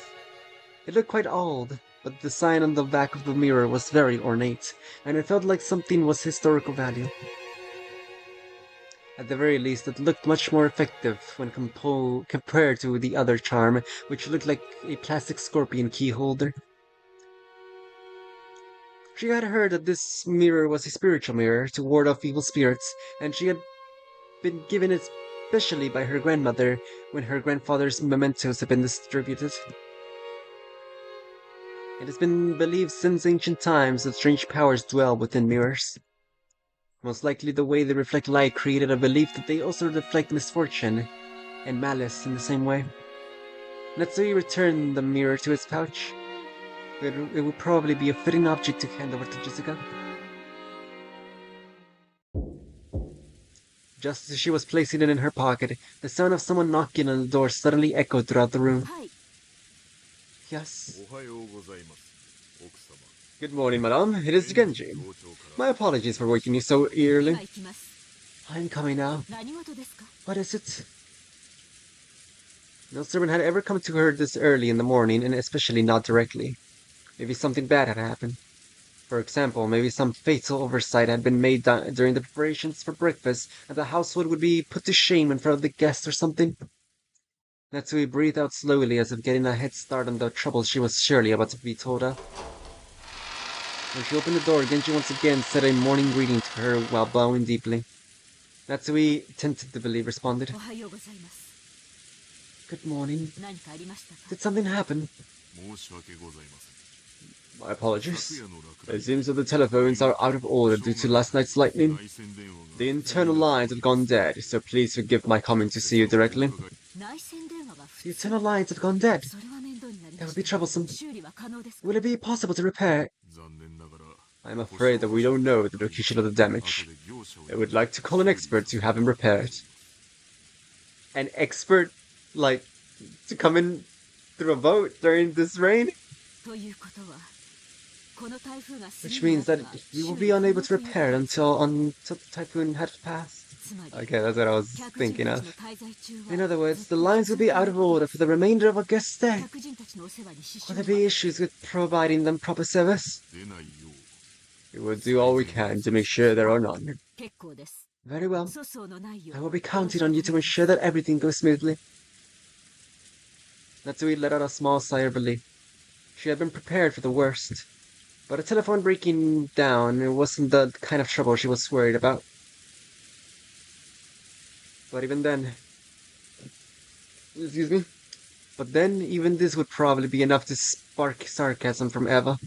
It looked quite old, but the sign on the back of the mirror was very ornate, and it felt like something was historical value. At the very least, it looked much more effective when compared to the other charm, which looked like a plastic scorpion key holder. She had heard that this mirror was a spiritual mirror to ward off evil spirits, and she had been given it specially by her grandmother when her grandfather's mementos had been distributed. It has been believed since ancient times that strange powers dwell within mirrors. Most likely the way they reflect light created a belief that they also reflect misfortune and malice in the same way. Natsui returned the mirror to its pouch. It would probably be a fitting object to hand over to Jessica. Just as she was placing it in her pocket, the sound of someone knocking on the door suddenly echoed throughout the room. Yes. Good morning, madame. It is Genji. My apologies for waking you so early. I'm coming now. What is it? No servant had ever come to her this early in the morning, and especially not directly. Maybe something bad had happened. For example, maybe some fatal oversight had been made during the preparations for breakfast, and the household would be put to shame in front of the guests or something. Natsui breathed out slowly as if getting a head start on the trouble she was surely about to be told of. When she opened the door, Genji once again said a morning greeting to her while bowing deeply. Natsui tentatively responded. Good morning. Did something happen? My apologies. It seems that the telephones are out of order due to last night's lightning. The internal lines have gone dead, so please forgive my coming to see you directly. The internal lines have gone dead. That would be troublesome. Will it be possible to repair it? I am afraid that we don't know the location of the damage. I would like to call an expert to have him repair it. An expert? Like, to come in through a boat during this rain? Which means that we will be unable to repair it until the typhoon had passed. Okay, that's what I was thinking of. In other words, the lines will be out of order for the remainder of our guest stay. Will there be issues with providing them proper service? We will do all we can to make sure there are none. Very well. I will be counting on you to ensure that everything goes smoothly. Natsui let out a small sigh of relief. She had been prepared for the worst. But a telephone breaking down wasn't the kind of trouble she was worried about. But even then... Excuse me? But then, even this would probably be enough to spark sarcasm from Eva.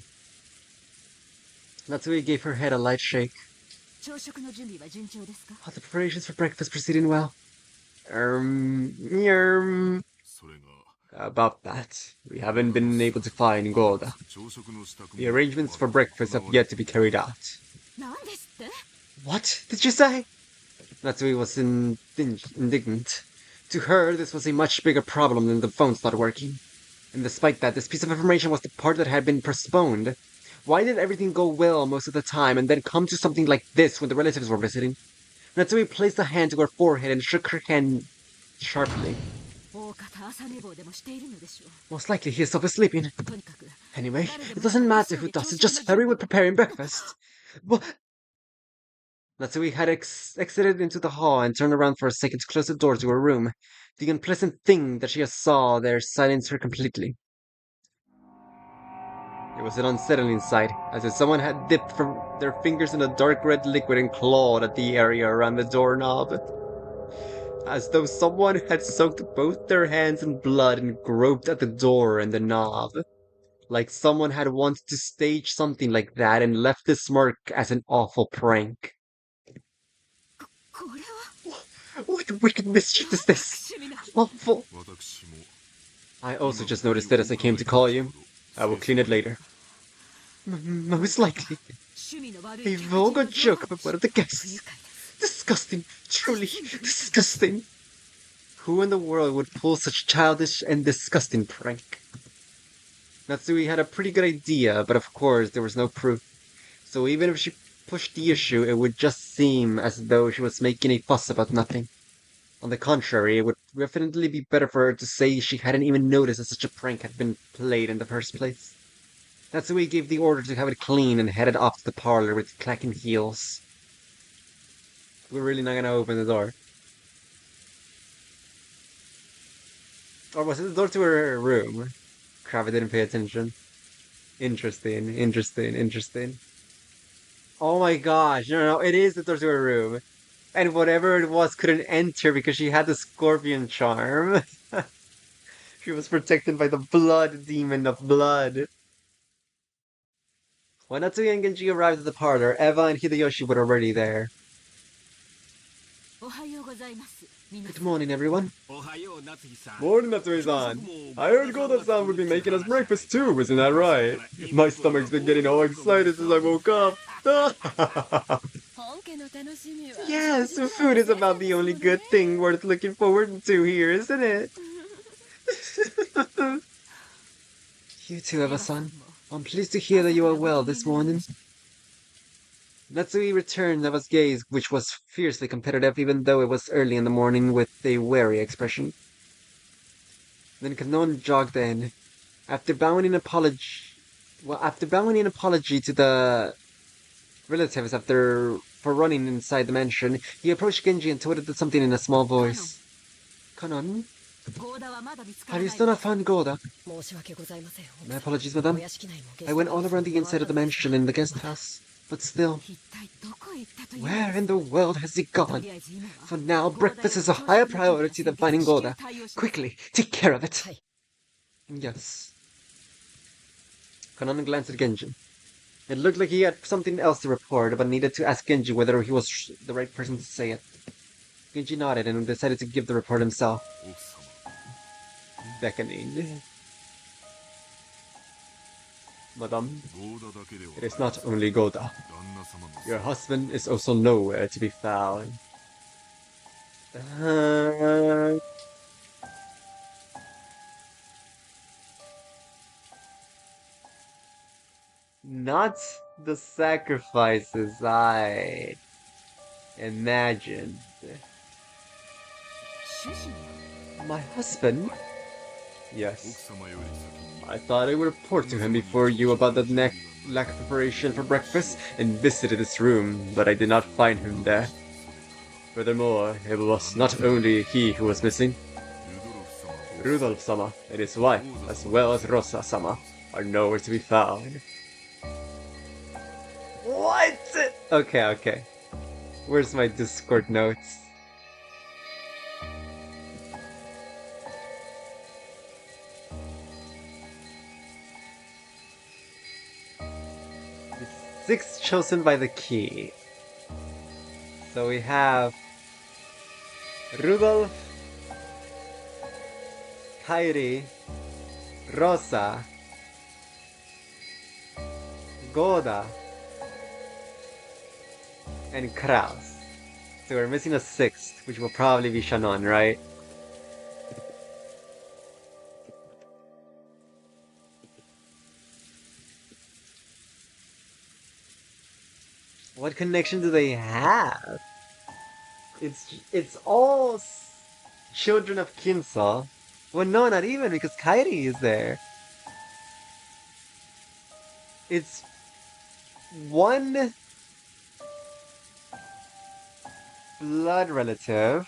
Natsui gave her head a light shake. Are the preparations for breakfast proceeding well? About that, we haven't been able to find Golda. The arrangements for breakfast have yet to be carried out. What did you say? Natsui was indignant. To her, this was a much bigger problem than the phones not working. And despite that, this piece of information was the part that had been postponed. Why did everything go well most of the time and then come to something like this when the relatives were visiting? Natsui placed a hand to her forehead and shook her hand sharply. Most likely he is self-sleeping. Anyway, it doesn't matter who does it, just hurry with preparing breakfast. But... Natsui had exited into the hall and turned around for a second to close the door to her room. The unpleasant thing that she saw there silenced her completely. It was an unsettling sight, as if someone had dipped their fingers in a dark red liquid and clawed at the area around the doorknob. As though someone had soaked both their hands in blood and groped at the door and the knob. Like someone had wanted to stage something like that and left this mark as an awful prank. What wicked mischief is this? Awful. I also just noticed it as I came to call you. I will clean it later. Most likely. A vulgar joke about one of the guests. Disgusting. Truly disgusting. Who in the world would pull such childish and disgusting prank? Natsui had a pretty good idea, but of course there was no proof. So even if she pushed the issue, it would just seem as though she was making a fuss about nothing. On the contrary, it would definitely be better for her to say she hadn't even noticed that such a prank had been played in the first place. Natsui gave the order to have it cleaned and headed off to the parlor with clacking heels. We're really not gonna open the door. Or was it the door to her room? Crap, I didn't pay attention. Interesting. Oh my gosh, no, it is the door to her room. And whatever it was couldn't enter because she had the scorpion charm. She was protected by the blood demon of blood. When Natsui and Genji arrived at the parlor, Eva and Hideyoshi were already there. Good morning, everyone. Morning, Natsui-san. I heard Goda-san would be making us breakfast too, isn't that right? My stomach's been getting all excited since I woke up. Yes, food is about the only good thing worth looking forward to here, isn't it? You too, Eva-san. I'm pleased to hear that you are well this morning. Natsui returned Eva's gaze, which was fiercely competitive even though it was early in the morning, with a wary expression. Then Kanon jogged in. After bowing in apology to the relatives for running inside the mansion, he approached Genji and told him something in a small voice. Kanon? Have you still not found Goda? My apologies, madame. I went all around the inside of the mansion and the guest house, but still. Where in the world has he gone? For now, breakfast is a higher priority than finding Goda. Quickly, take care of it. Yes. Kanon glanced at Genji. It looked like he had something else to report, but needed to ask Genji whether he was the right person to say it. Genji nodded and decided to give the report himself. Beckoning. Madame, it is not only Goda. Your husband is also nowhere to be found. Not the sacrifices I imagined. My husband? Yes. I thought I would report to him before you about the lack of preparation for breakfast and visited his room, but I did not find him there. Furthermore, it was not only he who was missing. Rudolph-sama and his wife, as well as Rosa-sama, are nowhere to be found. What? Okay. Where's my Discord notes? The 6 chosen by the key. So we have Rudolph, Kairi, Rosa, Goda, and Kraus. So we're missing a 6th, which will probably be Shannon, right? What connection do they have? It's all children of Kinsa. Well, no, not even, because Kairi is there. It's one blood relative,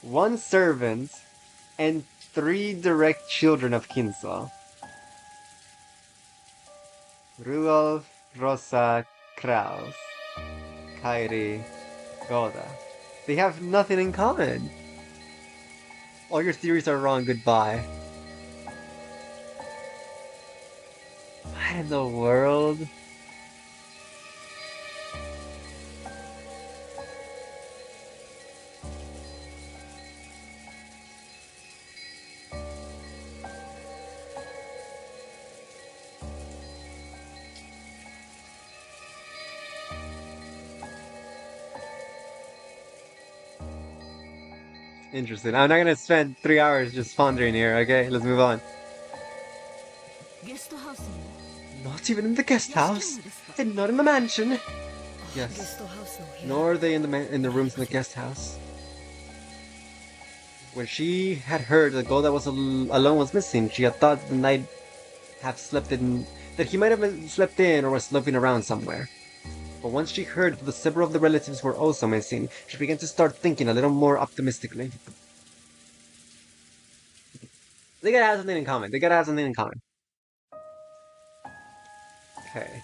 one servant, and 3 direct children of Kinsa. Rudolph, Rosa, Kraus, Kairi, Goda. They have nothing in common. All your theories are wrong, goodbye. What in the world? Interesting. I'm not gonna spend 3 hours just pondering here, okay? Let's move on. Not even in the guest house, and not in the mansion. Yes, nor are they in the rooms in the guest house. When she had heard that Golda was alone was missing, she had thought the night have slept in that he might have slept in or was loafing around somewhere. But once she heard that several of the relatives were also missing, she began to start thinking a little more optimistically. They gotta have something in common. They gotta have something in common. Okay.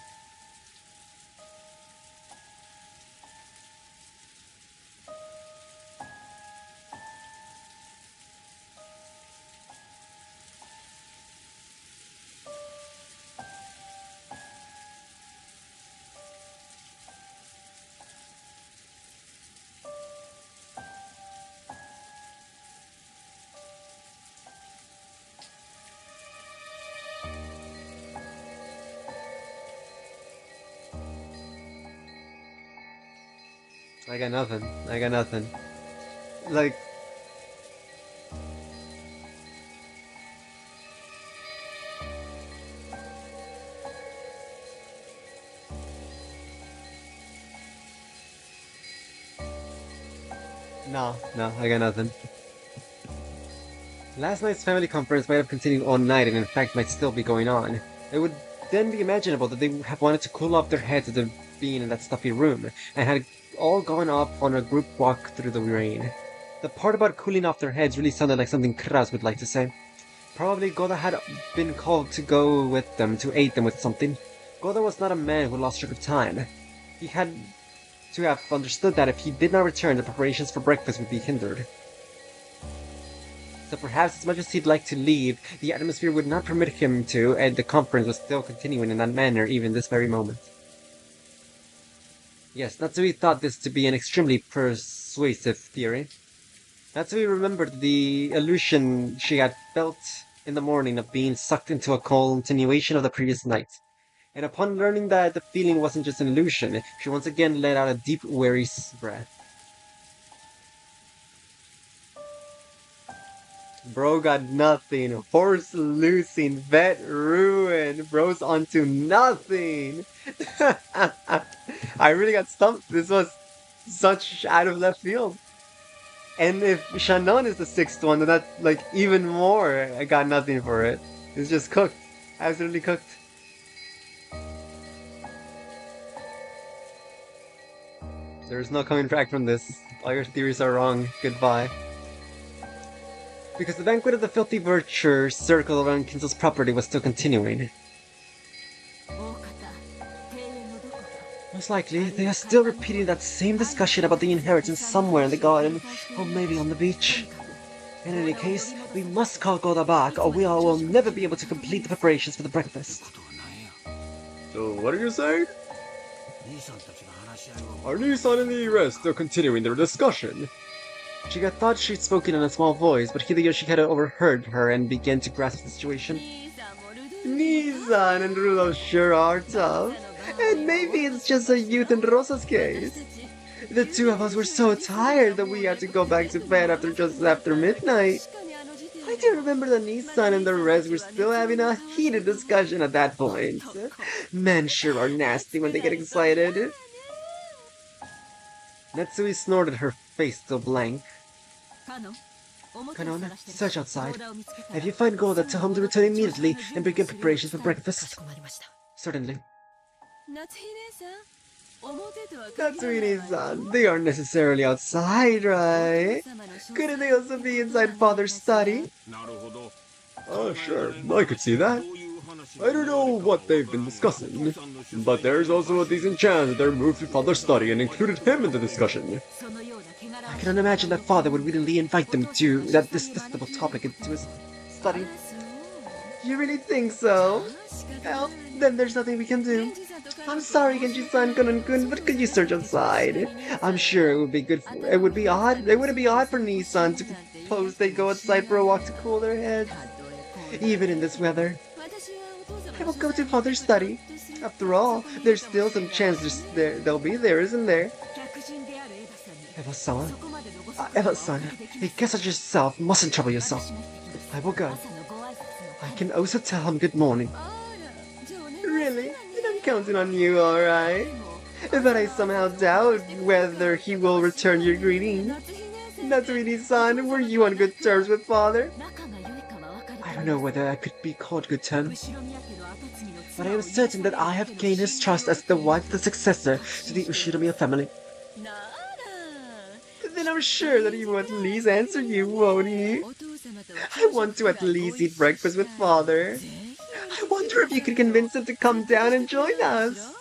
I got nothing. I got nothing. Like, no, I got nothing. Last night's family conference might have continued all night and in fact might still be going on. It would then be imaginable that they would have wanted to cool off their heads after being in that stuffy room, and had all gone off on a group walk through the rain. The part about cooling off their heads really sounded like something Kras would like to say. Probably Goda had been called to go with them to aid them with something. Goda was not a man who lost track of time. He had to have understood that if he did not return, the preparations for breakfast would be hindered. So perhaps as much as he'd like to leave, the atmosphere would not permit him to, and the conference was still continuing in that manner even this very moment. Yes, Natsui thought this to be an extremely persuasive theory. Natsui remembered the illusion she had felt in the morning of being sucked into a continuation of the previous night. And upon learning that the feeling wasn't just an illusion, she once again let out a deep, weary breath. Bro got nothing. Horse losing, vet ruined. Bro's onto nothing. I really got stumped. This was such out of left field. And if Shannon is the sixth one, then that's like even more. I got nothing for it. It's just cooked. Absolutely cooked. There's no coming back from this. All your theories are wrong. Goodbye. Because the banquet of the filthy vulture circle around Kinzo's property was still continuing. Most likely, they are still repeating that same discussion about the inheritance somewhere in the garden, or maybe on the beach. In any case, we must call Goda back, or we all will never be able to complete the preparations for the breakfast. So, what are you saying? Are Nisan and the rest still continuing their discussion? Chiga thought she'd spoken in a small voice, but Hideyoshi had overheard her and began to grasp the situation. Nisan and Rudolph sure are tough. And maybe it's just a youth in Rosa's case. The two of us were so tired that we had to go back to bed just after midnight. I do remember that Nisan and the rest were still having a heated discussion at that point. Men sure are nasty when they get excited. Natsui snorted, her face still blank. Kanon, search outside. If you find Golda, tell him to return immediately and begin preparations for breakfast. Certainly. Natsui-san, they aren't necessarily outside, right? Couldn't they also be inside Father's study? Oh, sure, I could see that. I don't know what they've been discussing, but there's also a decent chance that they're moved to Father's study and included him in the discussion. I cannot imagine that Father would willingly invite them to that detestable topic into his study. You really think so? Well, then there's nothing we can do. I'm sorry, Genji-san, Konon-kun, but could you search outside? I'm sure it would be good. It wouldn't be odd for Nissan to propose they go outside for a walk to cool their heads, even in this weather. I will go to Father's study. After all, there's still some chance they'll be there, isn't there? Eva-san, Eva-san, hey, guess at yourself, mustn't trouble yourself. I will go. I can also tell him good morning. Really? Then I'm counting on you, alright? But I somehow doubt whether he will return your greeting. Natsuhide-san, were you on good terms with father? I don't know whether I could be called good terms, but I am certain that I have gained his trust as the wife, the successor to the Ushinomiya family. Then I'm sure that he will at least answer you, won't he? I want to at least eat breakfast with father. I wonder if you can convince him to come down and join us.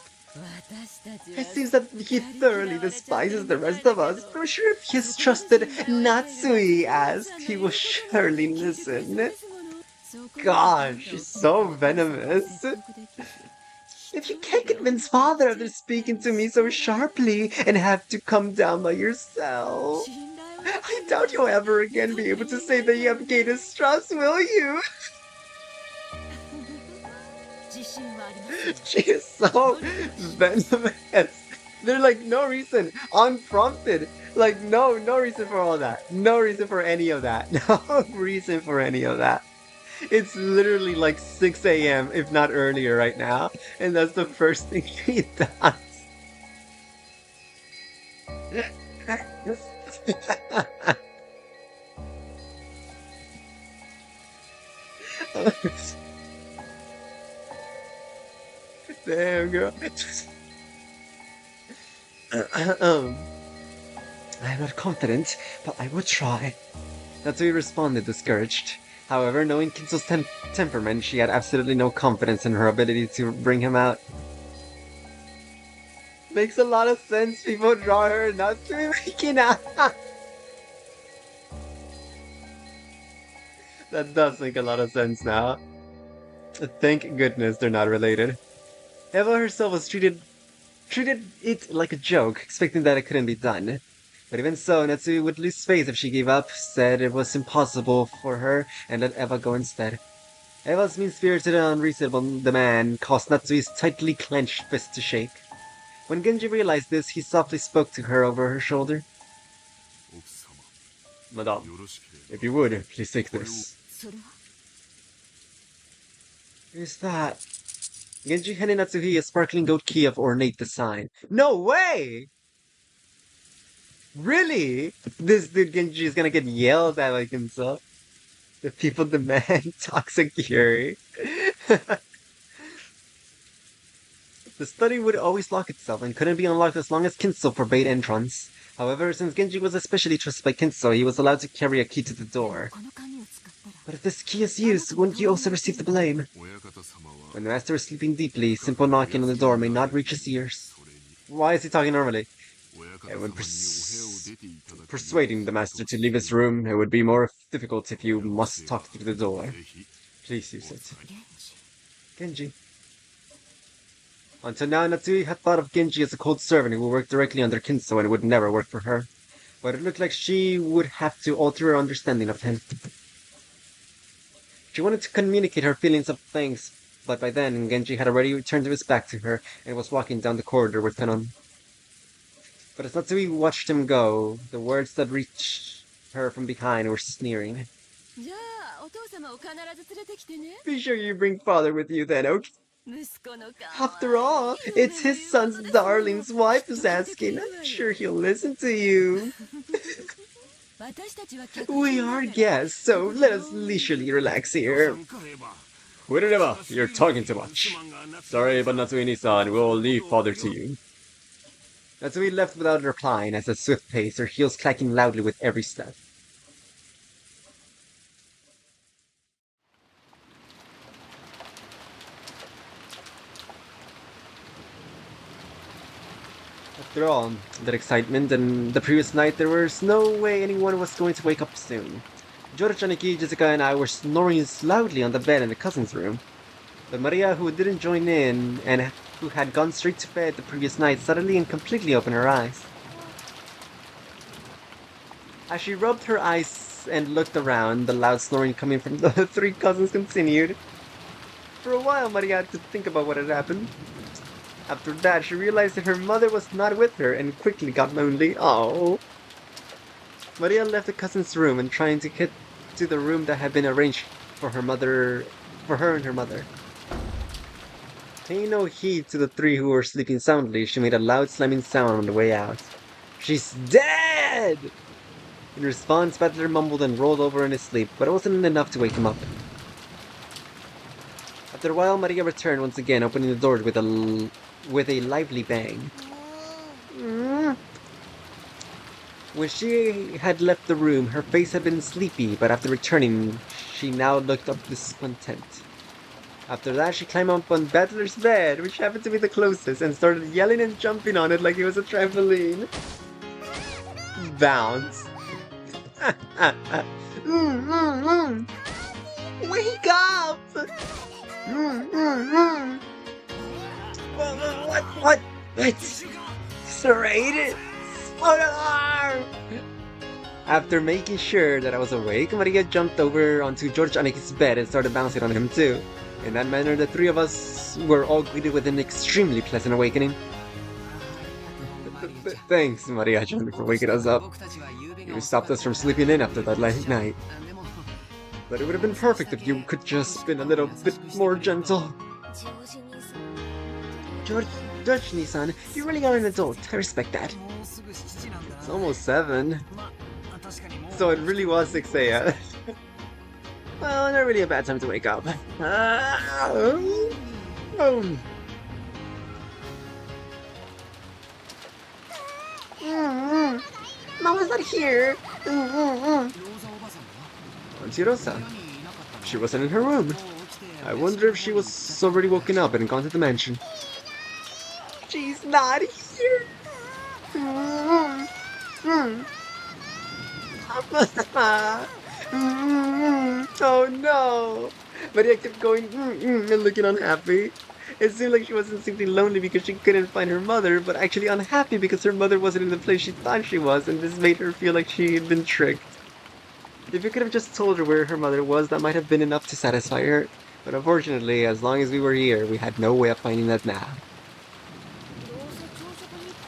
It seems that he thoroughly despises the rest of us, but I'm sure if his trusted Natsui asks, he will surely listen. Gosh, she's so venomous. If you can't convince father after speaking to me so sharply and have to come down by yourself, I doubt you'll ever again be able to say that you have gained his trust, will you? She is so venomous. There's like no reason, unprompted. Like no reason for all that. No reason for any of that. No reason for any of that. It's literally like 6 a.m., if not earlier right now, and that's the first thing he does. Damn, girl. I am not confident, but I will try. Natsui responded, discouraged. However, knowing Kinso's temperament, she had absolutely no confidence in her ability to bring him out. Makes a lot of sense. People draw her Natsui making out. That does make a lot of sense now. Thank goodness they're not related. Eva herself was treated it like a joke, expecting that it couldn't be done. But even so, Natsui would lose face if she gave up, said it was impossible for her, and let Eva go instead. Eva's mean-spirited and unreasonable demand caused Natsui's tightly clenched fist to shake. When Genji realized this, he softly spoke to her over her shoulder. Madame, if you would, please take this. Is that? Genji handed Natsuhi a sparkling gold key of ornate design. No way! Really? This dude Genji is gonna get yelled at like himself. The people demand toxic fury. The study would always lock itself and couldn't be unlocked as long as Kinso forbade entrance. However, since Genji was especially trusted by Kinso, he was allowed to carry a key to the door. But if this key is used, wouldn't you also receive the blame? When the master is sleeping deeply, simple knocking on the door may not reach his ears. Why is he talking normally? And when persuading the master to leave his room, it would be more difficult if you must talk through the door. Please use it. Genji. Until now, Natsui had thought of Genji as a cold servant who would work directly under Kinso and would never work for her. But it looked like she would have to alter her understanding of him. She wanted to communicate her feelings of thanks, but by then, Genji had already turned his back to her and was walking down the corridor with Kanon. But as Natsui watched him go, the words that reached her from behind were sneering. Be sure you bring father with you then, okay? After all, it's his son's darling's wife who's asking. I'm sure he'll listen to you. We are guests, so let us leisurely relax here. Wait, Eva, you're talking too much. Sorry, but Natsui-san will leave father to you. Natsui left without replying as at swift pace, her heels clacking loudly with every step. After all, that excitement and the previous night, there was no way anyone was going to wake up soon. Joro-chaniki, Jessica, and I were snoring loudly on the bed in the cousin's room. But Maria, who didn't join in and who had gone straight to bed the previous night, suddenly and completely opened her eyes. As she rubbed her eyes and looked around, the loud snoring coming from the three cousins continued. For a while, Maria had to think about what had happened. After that, she realized that her mother was not with her and quickly got lonely. Oh. Maria left the cousin's room and trying to get to the room that had been arranged for her and her mother. Paying no heed to the three who were sleeping soundly, she made a loud slamming sound on the way out. She's dead! In response, Battler mumbled and rolled over in his sleep, but it wasn't enough to wake him up. After a while, Maria returned once again, opening the door with a lively bang. When she had left the room, her face had been sleepy, but after returning, she now looked up discontent. After that, she climbed up on Battler's bed, which happened to be the closest, and started yelling and jumping on it like it was a trampoline. Bounce. Wake up! What? Serrated? Smoke alarm! After making sure that I was awake, Maria jumped over onto George Aneki's bed and started bouncing on him too. In that manner, the three of us were all greeted with an extremely pleasant awakening. Thanks, Maria-chan, for waking us up. You stopped us from sleeping in after that late night. But it would have been perfect if you could just been a little bit more gentle. George Nissan, you really are an adult. I respect that. It's almost 7. So it really was 6 a.m. Well, not really a bad time to wake up. Mama's not here. Auntie Rosa. She wasn't in her room. I wonder if she was already woken up and gone to the mansion. She's not here. Oh no! Maria kept going and looking unhappy. It seemed like she wasn't simply lonely because she couldn't find her mother, but actually unhappy because her mother wasn't in the place she thought she was, and this made her feel like she had been tricked. If you could have just told her where her mother was, that might have been enough to satisfy her. But unfortunately, as long as we were here, we had no way of finding that now.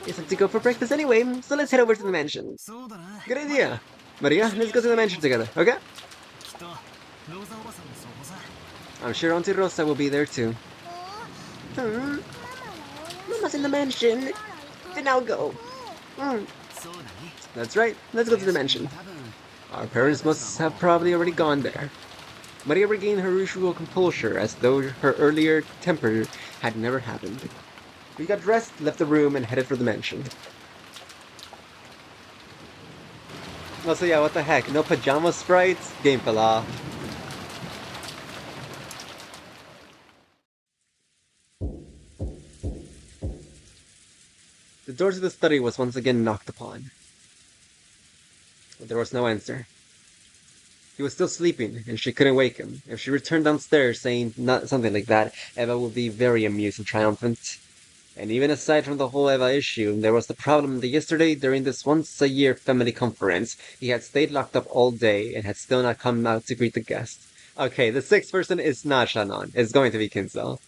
It's time to go for breakfast anyway, so let's head over to the mansion. Good idea. Maria, let's go to the mansion together, okay? I'm sure Auntie Rosa will be there too. Mama's in the mansion. Then I'll go. That's right, let's go to the mansion. Our parents must have probably already gone there. Maria regained her usual composure as though her earlier temper had never happened. We got dressed, left the room, and headed for the mansion. Oh, so yeah, what the heck? No pajama sprites? Game fell off. The door to the study was once again knocked upon. But there was no answer. He was still sleeping, and she couldn't wake him. If she returned downstairs saying something like that, Eva would be very amused and triumphant. And even aside from the whole Eva issue, there was the problem that yesterday, during this once-a-year family conference, he had stayed locked up all day and had still not come out to greet the guests. Okay, the 6th person is not Shannon. It's going to be Kinzo.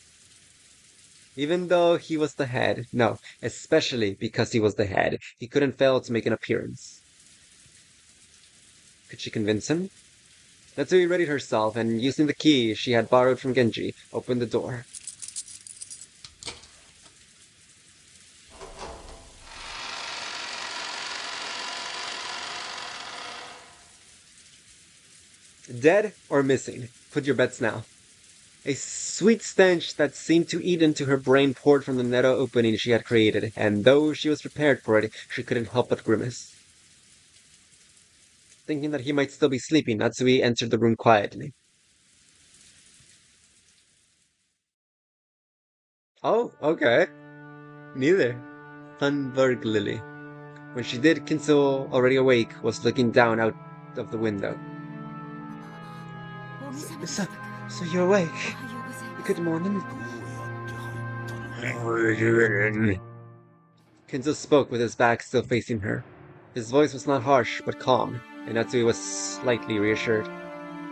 Even though he was the head, no, especially because he was the head, he couldn't fail to make an appearance. Could she convince him? Natsui readied herself, and using the key she had borrowed from Genji, opened the door. Dead or missing? Put your bets now. A sweet stench that seemed to eat into her brain poured from the narrow opening she had created, and though she was prepared for it, she couldn't help but grimace. Thinking that he might still be sleeping, Natsui entered the room quietly. Oh, okay. Neither. Thunberg Lily. When she did, Kinzo, already awake, was looking down out of the window. So you're awake. Good morning. Kinzo spoke with his back still facing her. His voice was not harsh, but calm, and Natsui was slightly reassured.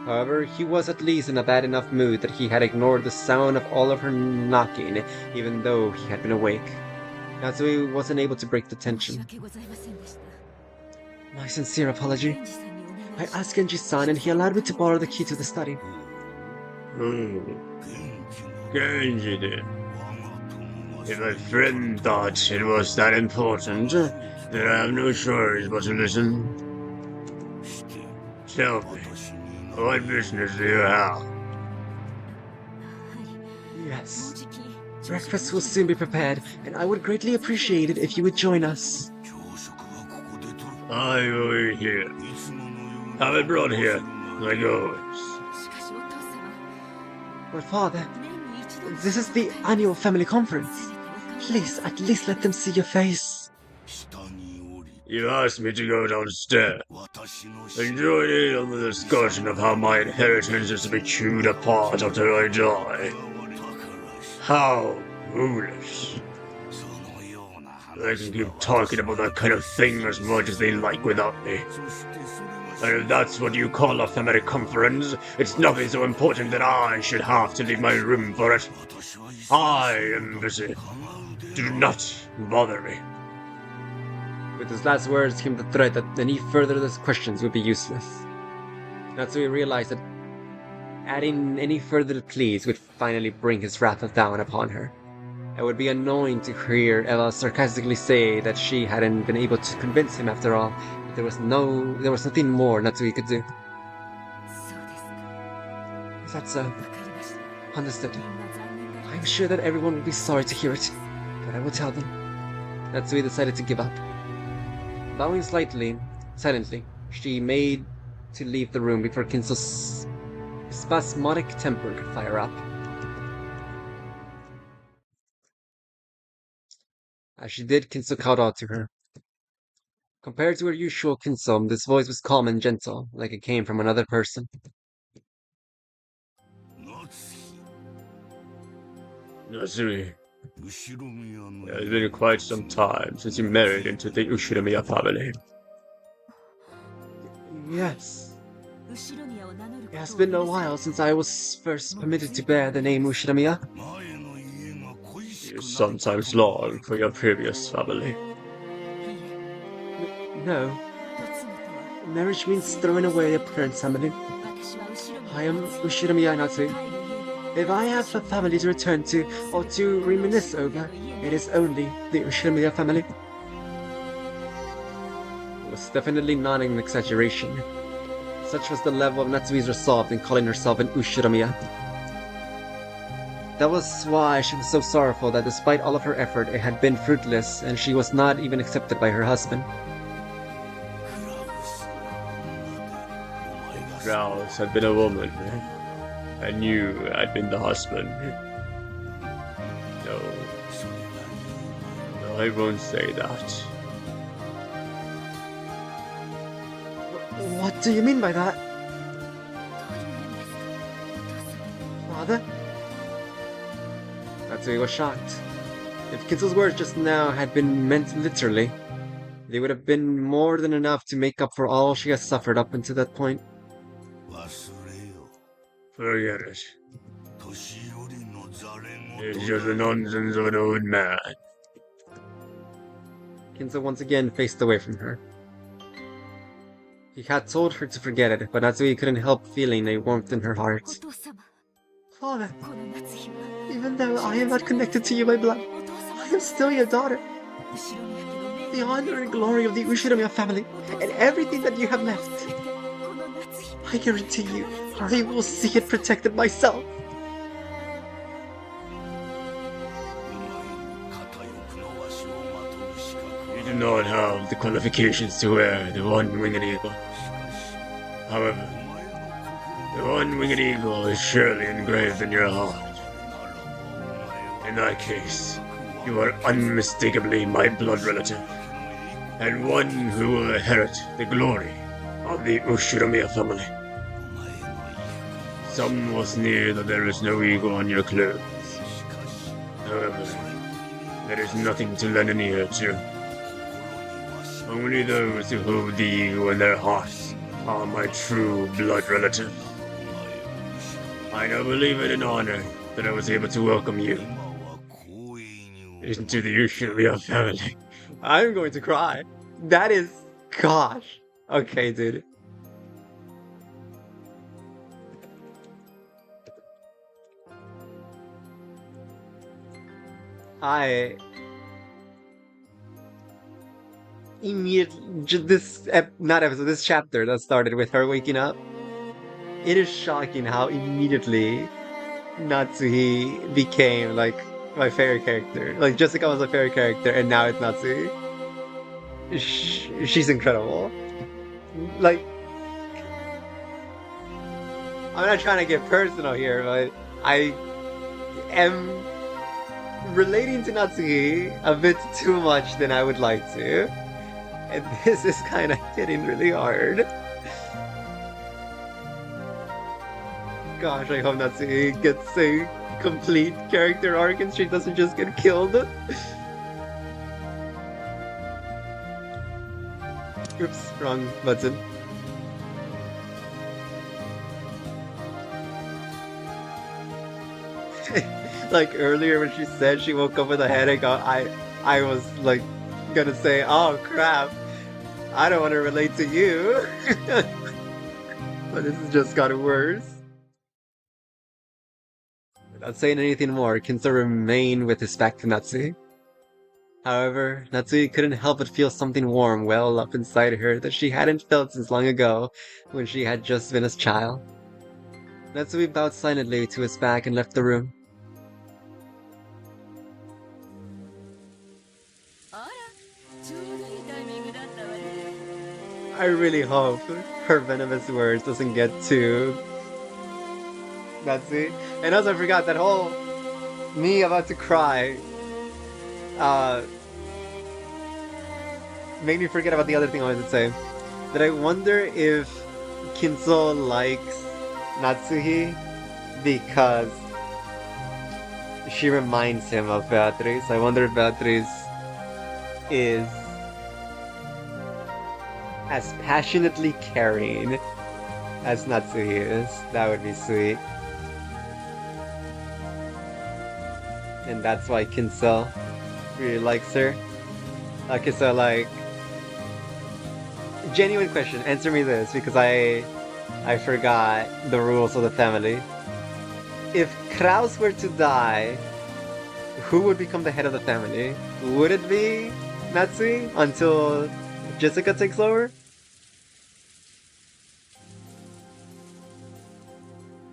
However, he was at least in a bad enough mood that he had ignored the sound of all of her knocking, even though he had been awake. Natsui wasn't able to break the tension. My sincere apology. I asked Genji-san and he allowed me to borrow the key to the study. Genji did. If my friend thought it was that important, then I have no choice but to listen. Tell me, what business do you have? Yes. Breakfast will soon be prepared, and I would greatly appreciate it if you would join us. I will eat here. Have it brought here, like always. But father, this is the annual family conference. Please, at least let them see your face. You asked me to go downstairs and join in on the discussion of how my inheritance is to be chewed apart after I die. How foolish. They can keep talking about that kind of thing as much as they like without me. And if that's what you call a family conference, it's nothing so important that I should have to leave my room for it. I am busy. Do not bother me. With his last words came the threat that any further questions would be useless. Natsui realized that adding any further pleas would finally bring his wrath down upon her. It would be annoying to hear Ella sarcastically say that she hadn't been able to convince him after all, but there was nothing more Natsui could do. Is that so? Understood. I'm sure that everyone will be sorry to hear it, but I will tell them. Natsui decided to give up. Bowing silently, she made to leave the room before Kinso's spasmodic temper could fire up. As she did, Kinso called out to her. Compared to her usual Kinso, this voice was calm and gentle, like it came from another person. Natsui, it has been quite some time since you married into the Ushiramiya family. Yes. It has been a while since I was first permitted to bear the name Ushiramiya. You sometimes long for your previous family. No. Marriage means throwing away your parents' family. I am Ushiramiya Natsui. If I have a family to return to, or to reminisce over, it is only the Ushiramiya family. It was definitely not an exaggeration. Such was the level of Natsui's resolve in calling herself an Ushiramiya. That was why she was so sorrowful that despite all of her effort, it had been fruitless, and she was not even accepted by her husband. Kraus had been a woman, and you had been the husband. No, I won't say that. What do you mean by that? Father? Natsui was shocked. If Kinso's words just now had been meant literally, they would have been more than enough to make up for all she has suffered up until that point. Forget it. It's just the nonsense of an old man. Kinso once again faced away from her. He had told her to forget it, but Natsui couldn't help feeling a warmth in her heart. Father, even though I am not connected to you by blood, I am still your daughter. The honor and glory of the Ushiramiya family, and everything that you have left. I guarantee you, I will see it protected myself. You do not have the qualifications to wear the one-winged eagle. However, the one-winged eagle is surely engraved in your heart. In that case, you are unmistakably my blood relative, and one who will inherit the glory of the Ushiramiya family. Some will sneer that there is no eagle on your clothes. However, there is nothing to lend an ear to. Only those who hold the eagle in their hearts are my true blood relative. I now believe it an honor that I was able to welcome you into the Ushiramiya family. I'm going to cry. That is... gosh. Okay, dude. I immediately not episode, this chapter that started with her waking up. It is shocking how immediately Natsuhi became like my favorite character. Like Jessica was my favorite character, and now it's Natsuhi. She's incredible. Like, I'm not trying to get personal here, but I am relating to Natsuhi a bit too much than I would like to. And this is kind of hitting really hard. Gosh, I hope Natsuhi gets a complete character arc and she doesn't just get killed. Oops, wrong button. Like earlier when she said she woke up with a headache, I was like gonna say, oh crap, I don't want to relate to you. But this has just gotten worse. Without saying anything more, Kinzo remained with his back to Natsuhi. However, Natsuhi couldn't help but feel something warm well up inside her that she hadn't felt since long ago, when she had just been a child. Natsuhi bowed silently to his back and left the room. I really hope her venomous words doesn't get to Natsuhi. And also I forgot that whole me about to cry made me forget about the other thing I wanted to say. That I wonder if Kinzo likes Natsuhi because she reminds him of Beatrice. I wonder if Beatrice is as passionately caring as Natsuhi is. That would be sweet. And that's why Kinzo really likes her. Okay, so like, genuine question, answer me this, because I forgot the rules of the family. If Kraus were to die, who would become the head of the family? Would it be Natsuhi until Jessica takes over?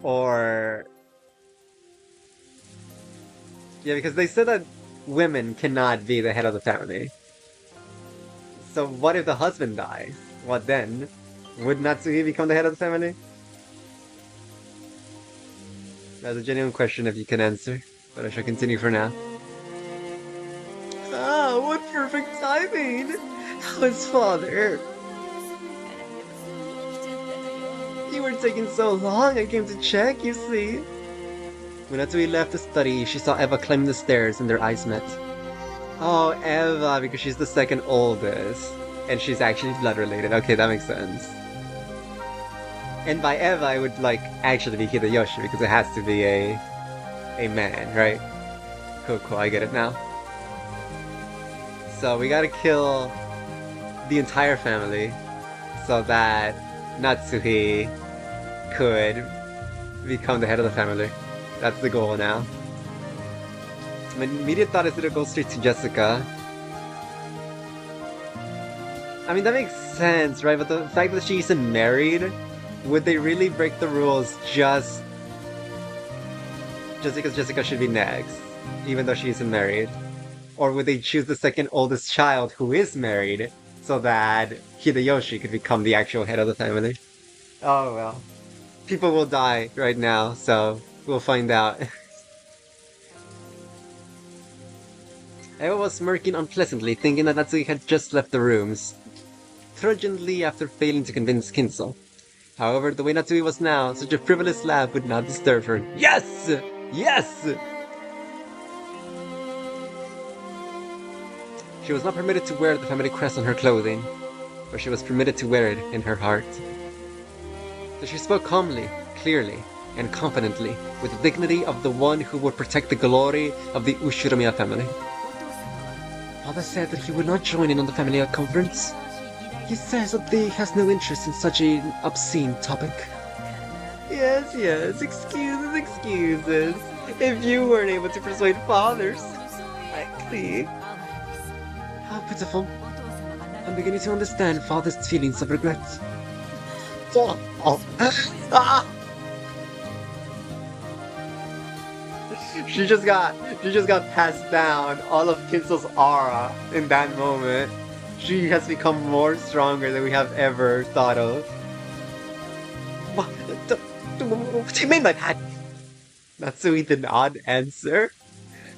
Or... yeah, because they said that women cannot be the head of the family. So what if the husband dies? What then? Would Natsuhi become the head of the family? That's a genuine question if you can answer, but I shall continue for now. Ah, what perfect timing! How is father? You were taking so long, I came to check, you see. When Natsuhi left the study, she saw Eva climbing the stairs and their eyes met. Oh, Eva, because she's the second oldest. And she's actually blood related. Okay, that makes sense. And by Eva, I would like actually be Hideyoshi because it has to be a man, right? Cool, cool, I get it now. So we gotta kill the entire family so that Natsuhi could become the head of the family. That's the goal now. My immediate thought is that it'll go straight to Jessica. I mean, that makes sense, right? But the fact that she isn't married, would they really break the rules just because Jessica should be next, even though she isn't married? Or would they choose the second oldest child who is married so that Hideyoshi could become the actual head of the family? Oh well. People will die right now, so we'll find out. Eva was smirking unpleasantly, thinking that Natsuhi had just left the rooms, trudgingly after failing to convince Kinzo. However, the way Natsuhi was now, such a frivolous laugh would not disturb her. Yes! Yes! She was not permitted to wear the family crest on her clothing, but she was permitted to wear it in her heart. So she spoke calmly, clearly, and confidently, with the dignity of the one who would protect the glory of the Ushiromiya family. Father said that he would not join in on the family conference. He says that he has no interest in such an obscene topic. Yes, yes, excuses. If you weren't able to persuade fathers, likely. How pitiful. I'm beginning to understand father's feelings of regret. Oh. Ah! She just got passed down all of Kinsel's aura in that moment. She has become more stronger than we have ever thought of. What do you mean by that? Natsui did not answer.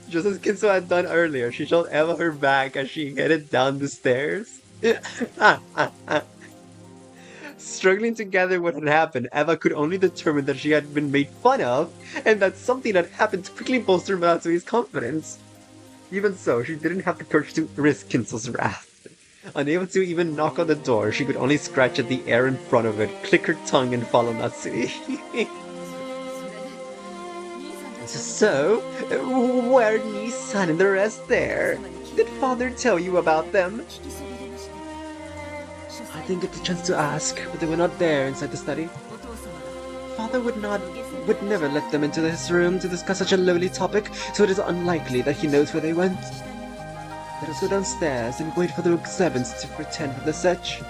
Just as Kinso had done earlier, she showed Eva her bag as she headed down the stairs. Struggling to gather what had happened, Eva could only determine that she had been made fun of, and that something had happened to quickly bolster Matsui's confidence. Even so, she didn't have the courage to risk Kinsel's wrath. Unable to even knock on the door, she could only scratch at the air in front of it, click her tongue, and follow Natsui. So, where Nissan and the rest there? Did father tell you about them? I didn't get the chance to ask, but they were not there inside the study. Father would never let them into his room to discuss such a lowly topic, so it is unlikely that he knows where they went. Let us go downstairs and wait for the servants to return from the search.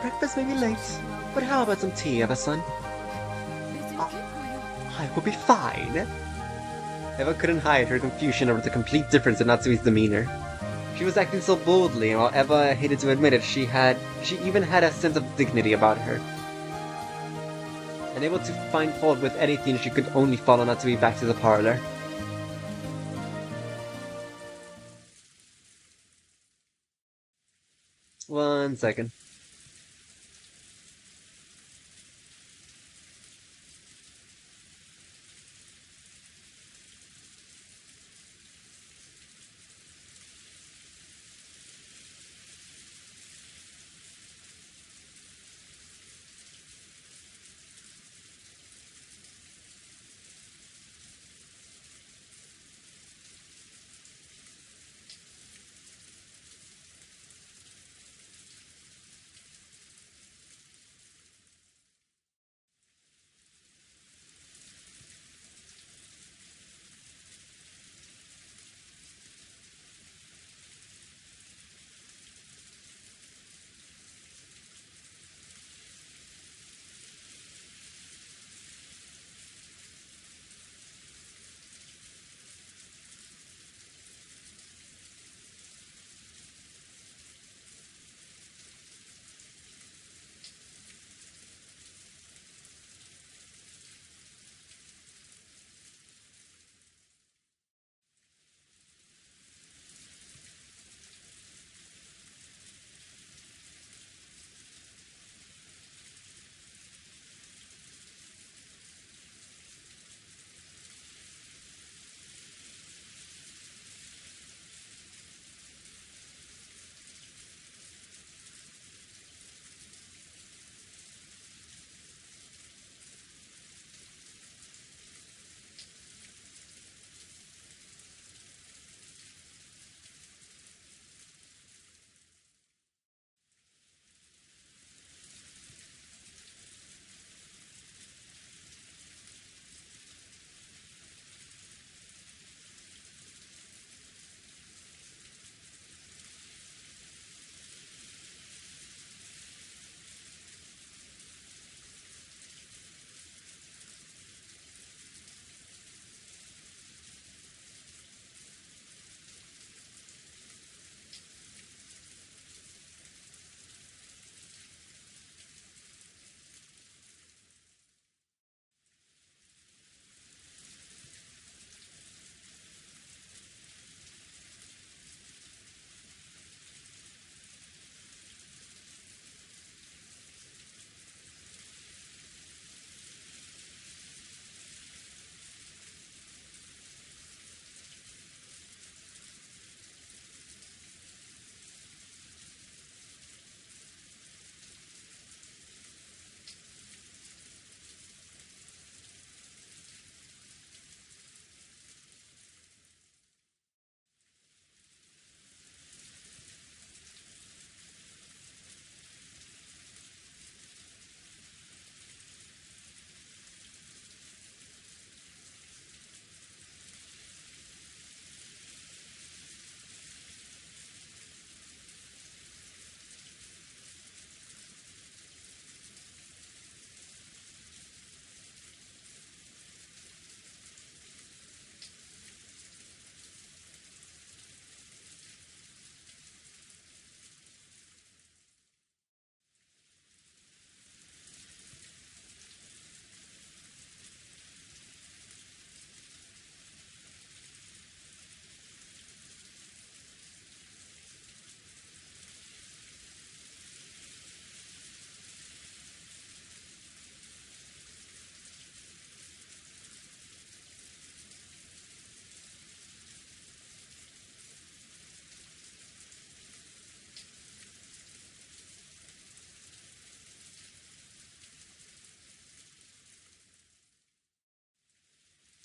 Breakfast may be late, but how about some tea, Eva-san? I will be fine. Eva couldn't hide her confusion over the complete difference in Natsui's demeanor. She was acting so boldly, and while Eva hated to admit it, she even had a sense of dignity about her. Unable to find fault with anything, she could only follow Natsui back to the parlor. One second.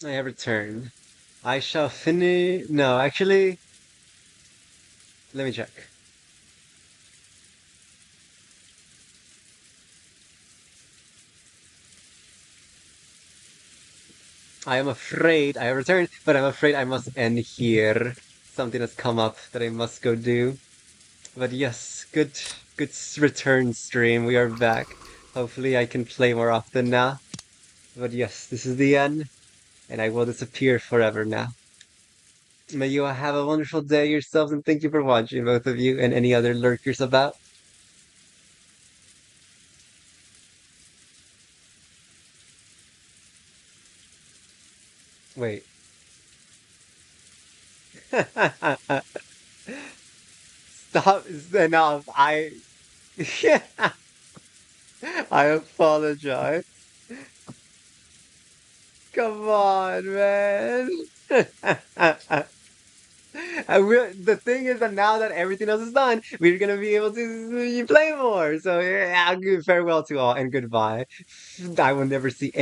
I have returned. I shall finish. No, actually, let me check. I am afraid I have returned, but I'm afraid I must end here. Something has come up that I must go do. But yes, return stream. We are back. Hopefully I can play more often now. But yes, this is the end, and I will disappear forever now. May you all have a wonderful day yourselves, and thank you for watching, both of you, and any other lurkers about. Wait. Stop. It's enough. I apologize. Come on, man. The thing is that now that everything else is done, we're gonna be able to play more. So yeah, farewell to all and goodbye. I will never see any.